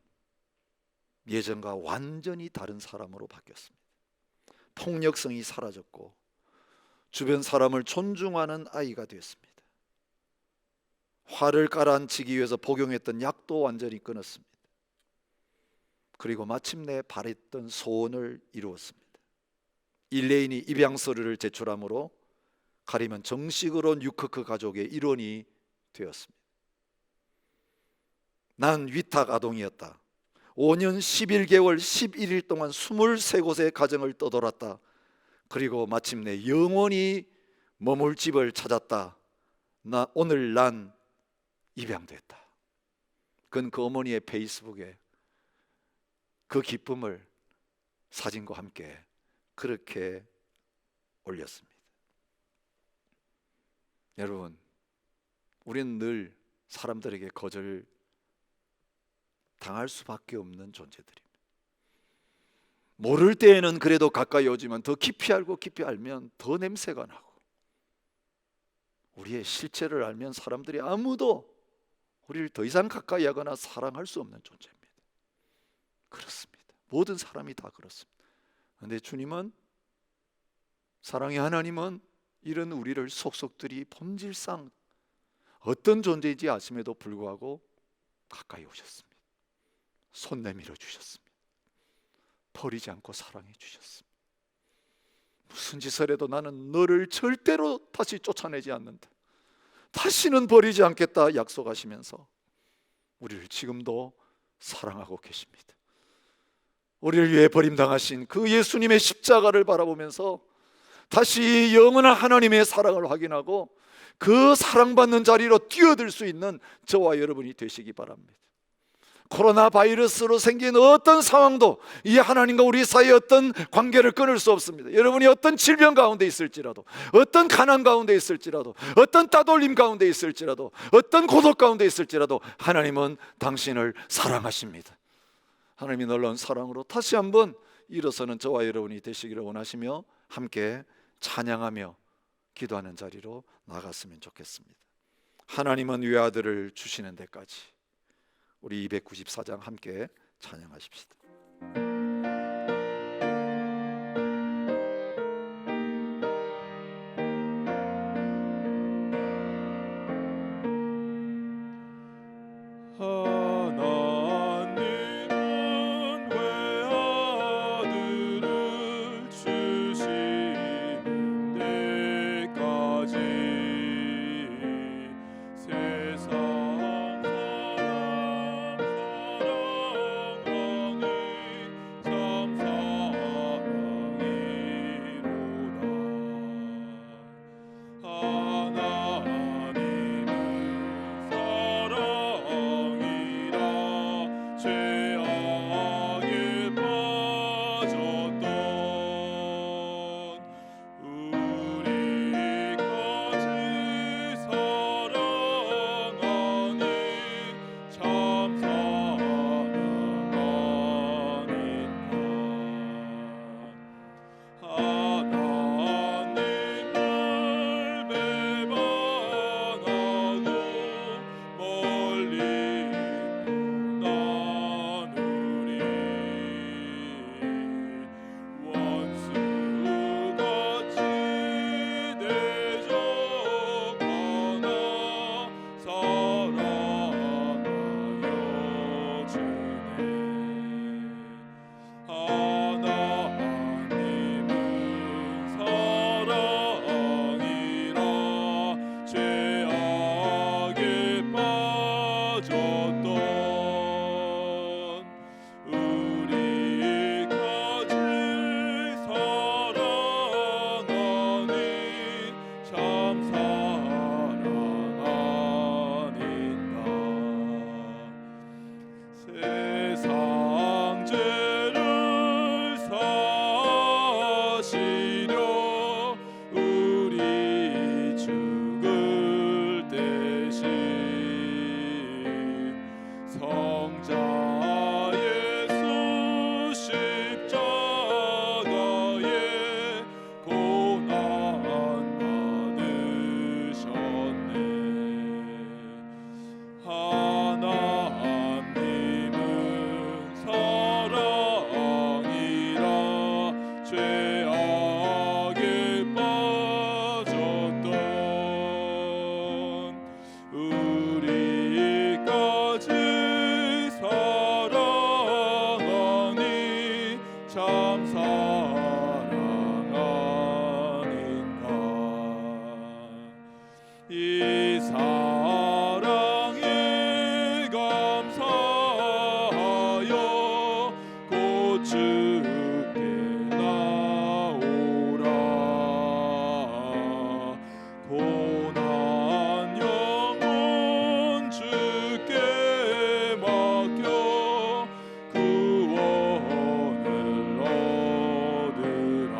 예전과 완전히 다른 사람으로 바뀌었습니다. 폭력성이 사라졌고 주변 사람을 존중하는 아이가 되었습니다. 화를 가라앉히기 위해서 복용했던 약도 완전히 끊었습니다. 그리고 마침내 바랬던 소원을 이루었습니다. 일레인이 입양서류를 제출함으로 카림은 정식으로 뉴크크 가족의 일원이 되었습니다. 난 위탁 아동이었다. 5년 11개월 11일 동안 23곳의 가정을 떠돌았다. 그리고 마침내 영원히 머물 집을 찾았다. 오늘 난 입양됐다. 그건 그 어머니의 페이스북에 그 기쁨을 사진과 함께 그렇게 올렸습니다. 여러분, 우리는 늘 사람들에게 거절 당할 수밖에 없는 존재들입니다. 모를 때에는 그래도 가까이 오지만 더 깊이 알고 깊이 알면 더 냄새가 나고, 우리의 실체를 알면 사람들이 아무도 우리를 더 이상 가까이 하거나 사랑할 수 없는 존재입니다. 그렇습니다. 모든 사람이 다 그렇습니다. 그런데 주님은, 사랑의 하나님은 이런 우리를 속속들이 본질상 어떤 존재인지 아심에도 불구하고 가까이 오셨습니다. 손 내밀어 주셨습니다. 버리지 않고 사랑해 주셨습니다. 무슨 짓을 해도 나는 너를 절대로 다시 쫓아내지 않는다, 다시는 버리지 않겠다 약속하시면서 우리를 지금도 사랑하고 계십니다. 우리를 위해 버림당하신 그 예수님의 십자가를 바라보면서 다시 영원한 하나님의 사랑을 확인하고 그 사랑받는 자리로 뛰어들 수 있는 저와 여러분이 되시기 바랍니다. 코로나 바이러스로 생긴 어떤 상황도 이 하나님과 우리 사이의 어떤 관계를 끊을 수 없습니다. 여러분이 어떤 질병 가운데 있을지라도, 어떤 가난 가운데 있을지라도, 어떤 따돌림 가운데 있을지라도, 어떤 고독 가운데 있을지라도 하나님은 당신을 사랑하십니다. 하나님이 놀라운 사랑으로 다시 한번 일어서는 저와 여러분이 되시기를 원하시며 함께 찬양하며 기도하는 자리로 나갔으면 좋겠습니다. 하나님은 외아들을 주시는 데까지. 우리 294장 함께 찬양하십시다. 참 사랑하는가. 이 사랑에 감사하여 곧 주께 나오라. 고난 영혼 주께 맡겨 구원을 얻으라.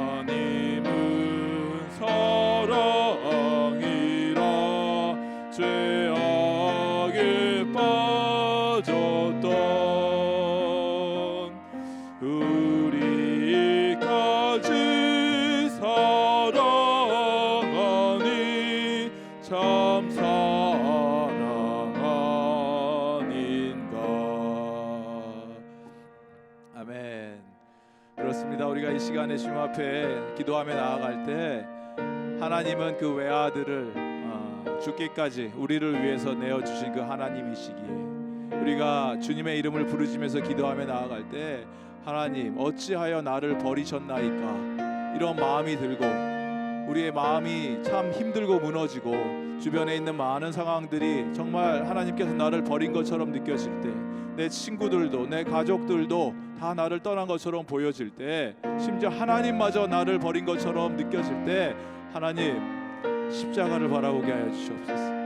하나님은 사랑이라 죄악에 빠졌던 우리까지 사랑하니 참 사랑 아닌가. 아멘. 그렇습니다. 우리가 이 시간에 주님 앞에 기도하며 나아갈 때 하나님은 그 외아들을 죽기까지 우리를 위해서 내어주신 그 하나님이시기에 우리가 주님의 이름을 부르짖으면서 기도하며 나아갈 때 하나님 어찌하여 나를 버리셨나이까 이런 마음이 들고 우리의 마음이 참 힘들고 무너지고 주변에 있는 많은 상황들이 정말 하나님께서 나를 버린 것처럼 느껴질 때 내 친구들도 내 가족들도 다 나를 떠난 것처럼 보여질 때 심지어 하나님마저 나를 버린 것처럼 느껴질 때 하나님 십자가를 바라보게 하여 주시옵소서.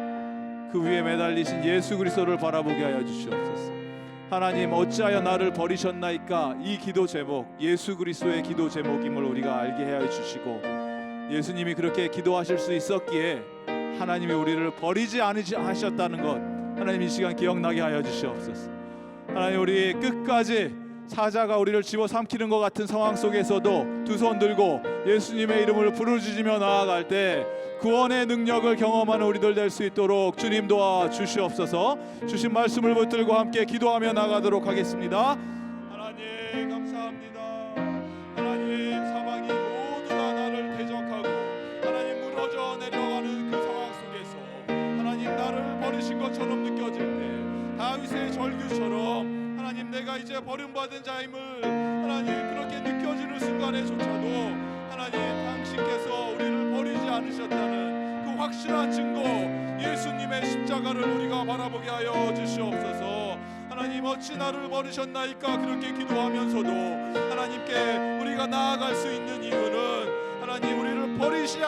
그 위에 매달리신 예수 그리스도를 바라보게 하여 주시옵소서. 하나님 어찌하여 나를 버리셨나이까 이 기도 제목 예수 그리스도의 기도 제목임을 우리가 알게 하여 주시고 예수님이 그렇게 기도하실 수 있었기에 하나님이 우리를 버리지 않으셨다는 것 하나님 이 시간 기억나게 하여 주시옵소서. 하나님 우리 끝까지 사자가 우리를 집어삼키는 것 같은 상황 속에서도 두 손 들고 예수님의 이름을 부르짖으며 나아갈 때 구원의 능력을 경험하는 우리들 될 수 있도록 주님 도와 주시옵소서. 주신 말씀을 붙들고 함께 기도하며 나가도록 하겠습니다. 하나님 감사합니다. 하나님 사방이 모두 다 나를 대적하고 하나님 무너져 내려가는 그 상황 속에서 하나님 나를 버리신 것처럼 느껴질 때 다윗의 절규처럼 하나님 내가 이제 버림받은 자임을 하나님 그렇게 느껴지는 순간에조차도 하나님 당신께서 우리를 버리지 않으셨다는 그 확실한 증거 예수님의 십자가를 우리가 바라보게 하여 주시옵소서. 하나님 어찌 나를 버리셨나이까 그렇게 기도하면서도 하나님께 우리가 나아갈 수 있는 이유는 하나님 우리를 버리시지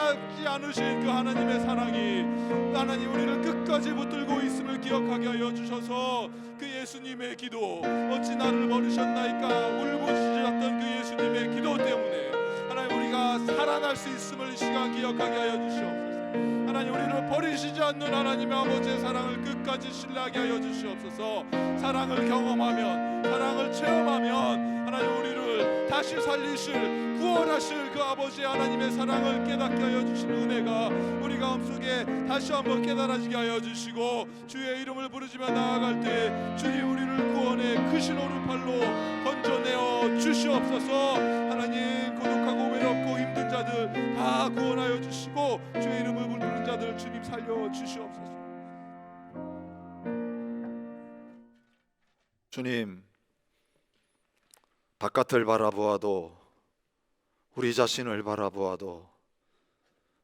않으신 그 하나님의 사랑이 하나님 우리를 끝까지 붙들고 있음을 기억하게 하여 주셔서 그 예수님의 기도 어찌 나를 버리셨나이까 울부짖었던 그 예수님의 기도 때문에 하나님 우리가 살아날 수 있음을 이 시간 기억하게 하여 주시옵소서. 하나님 우리를 버리시지 않는 하나님의 아버지의 사랑을 끝까지 신뢰하게 하여 주시옵소서. 사랑을 경험하면 사랑을 체험하면 하나님 우리를 다시 살리실 구원하실 그 아버지의 하나님의 사랑을 깨닫게 하여 주시는 은혜가 우리 가운데 다시 한번 깨달아지게 하여 주시고 주의 이름을 부르짖으며 나아갈 때 주님 우리를 구원의 크신 오른팔로 건져내어 주시옵소서. 하나님 고독하고 외롭고 힘든 자들 다 구원하여 주시고 주의 이름을 부르는 자들 주님 살려 주시옵소서. 주님 바깥을 바라보아도 우리 자신을 바라보아도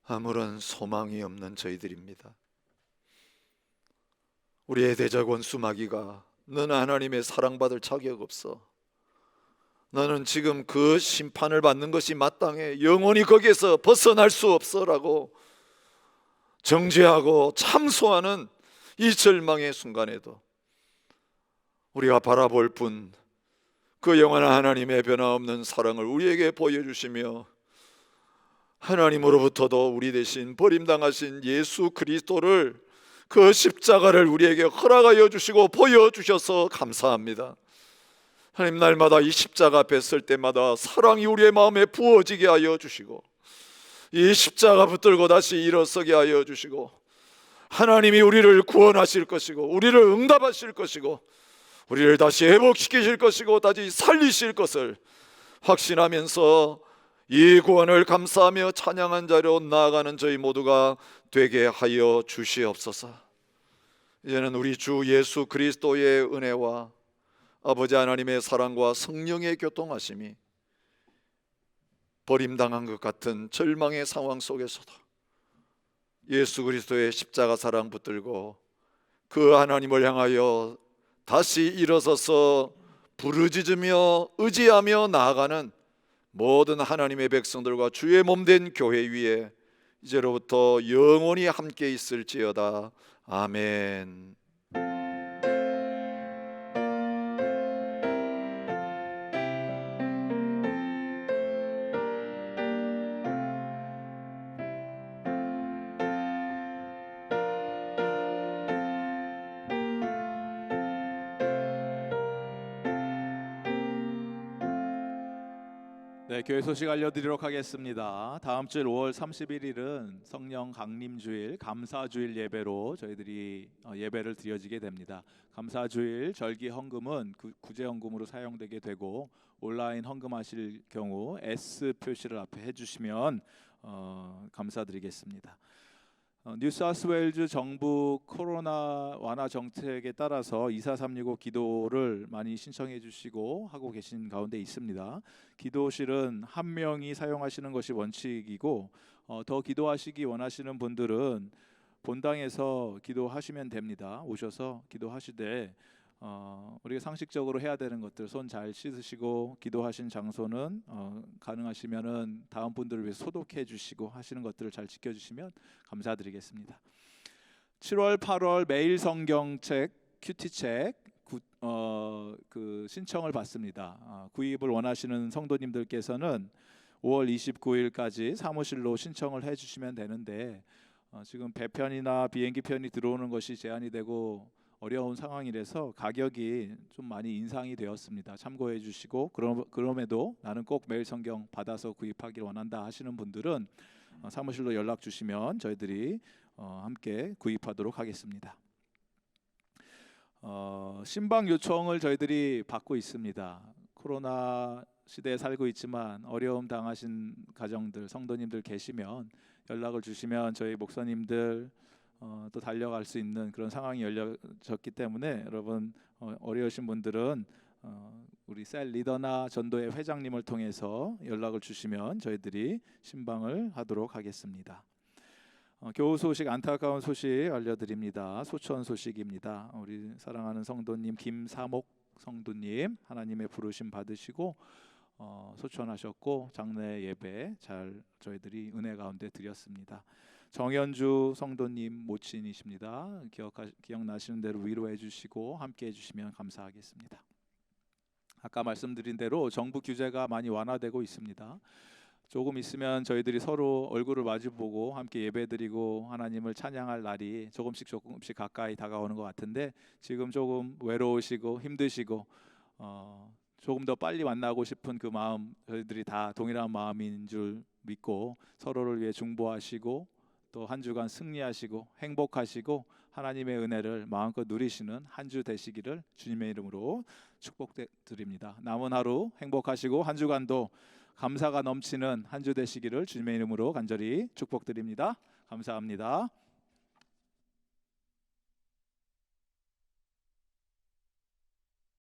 아무런 소망이 없는 저희들입니다. 우리의 대적원 수마귀가 너는 하나님의 사랑받을 자격 없어. 너는 지금 그 심판을 받는 것이 마땅해. 영원히 거기에서 벗어날 수 없어 라고 정죄하고 참소하는 이 절망의 순간에도 우리가 바라볼 뿐 그 영원한 하나님의 변화없는 사랑을 우리에게 보여주시며 하나님으로부터도 우리 대신 버림당하신 예수 그리스도를 그 십자가를 우리에게 허락하여 주시고 보여주셔서 감사합니다. 하나님 날마다 이 십자가 앞에 설 때마다 사랑이 우리의 마음에 부어지게 하여 주시고 이 십자가 붙들고 다시 일어서게 하여 주시고 하나님이 우리를 구원하실 것이고 우리를 응답하실 것이고 우리를 다시 회복시키실 것이고 다시 살리실 것을 확신하면서 이 구원을 감사하며 찬양한 자로 나아가는 저희 모두가 되게 하여 주시옵소서. 이제는 우리 주 예수 그리스도의 은혜와 아버지 하나님의 사랑과 성령의 교통하심이 버림당한 것 같은 절망의 상황 속에서도 예수 그리스도의 십자가 사랑 붙들고 그 하나님을 향하여 다시 일어서서 부르짖으며 의지하며 나아가는 모든 하나님의 백성들과 주의 몸된 교회 위에 이제로부터 영원히 함께 있을지어다. 아멘. 네, 교회 소식 알려드리도록 하겠습니다. 다음 주일 5월 31일은 성령 강림주일, 감사주일 예배로 저희들이 예배를 드려지게 됩니다. 감사주일 절기 헌금은 구제 헌금으로 사용되게 되고 온라인 헌금하실 경우 S 표시를 앞에 해주시면 감사드리겠습니다. 뉴사우스웨일즈 정부 코로나 완화 정책에 따라서 24365 기도를 많이 신청해 주시고 하고 계신 가운데 있습니다. 기도실은 한 명이 사용하시는 것이 원칙이고 더 기도하시기 원하시는 분들은 본당에서 기도하시면 됩니다. 오셔서 기도하시되 우리가 상식적으로 해야 되는 것들 손 잘 씻으시고 기도하신 장소는 가능하시면은 다음 분들을 위해 소독해 주시고 하시는 것들을 잘 지켜주시면 감사드리겠습니다. 7월 8월 매일 성경책 큐티책 그 신청을 받습니다. 구입을 원하시는 성도님들께서는 5월 29일까지 사무실로 신청을 해주시면 되는데 지금 배편이나 비행기 편이 들어오는 것이 제한이 되고 어려운 상황이라서 가격이 좀 많이 인상이 되었습니다. 참고해 주시고 그럼에도 나는 꼭 매일 성경 받아서 구입하길 원한다 하시는 분들은 사무실로 연락 주시면 저희들이 함께 구입하도록 하겠습니다. 신방 요청을 저희들이 받고 있습니다. 코로나 시대에 살고 있지만 어려움 당하신 가정들, 성도님들 계시면 연락을 주시면 저희 목사님들 또 달려갈 수 있는 그런 상황이 열려졌기 때문에 여러분 어려우신 분들은 우리 셀 리더나 전도회 회장님을 통해서 연락을 주시면 저희들이 신방을 하도록 하겠습니다. 교우 소식, 안타까운 소식 알려드립니다. 소천 소식입니다. 우리 사랑하는 성도님 김사목 성도님 하나님의 부르심 받으시고 소천하셨고 장례 예배 잘 저희들이 은혜 가운데 드렸습니다. 정현주 성도님 모친이십니다. 기억나시는 대로 위로해 주시고 함께 해주시면 감사하겠습니다. 아까 말씀드린 대로 정부 규제가 많이 완화되고 있습니다. 조금 있으면 저희들이 서로 얼굴을 마주보고 함께 예배드리고 하나님을 찬양할 날이 조금씩 가까이 다가오는 것 같은데 지금 조금 외로우시고 힘드시고 조금 더 빨리 만나고 싶은 그 마음 저희들이 다 동일한 마음인 줄 믿고 서로를 위해 중보하시고 또 한 주간 승리하시고 행복하시고 하나님의 은혜를 마음껏 누리시는 한 주 되시기를 주님의 이름으로 축복드립니다. 남은 하루 행복하시고 한 주간도 감사가 넘치는 한 주 되시기를 주님의 이름으로 간절히 축복드립니다. 감사합니다.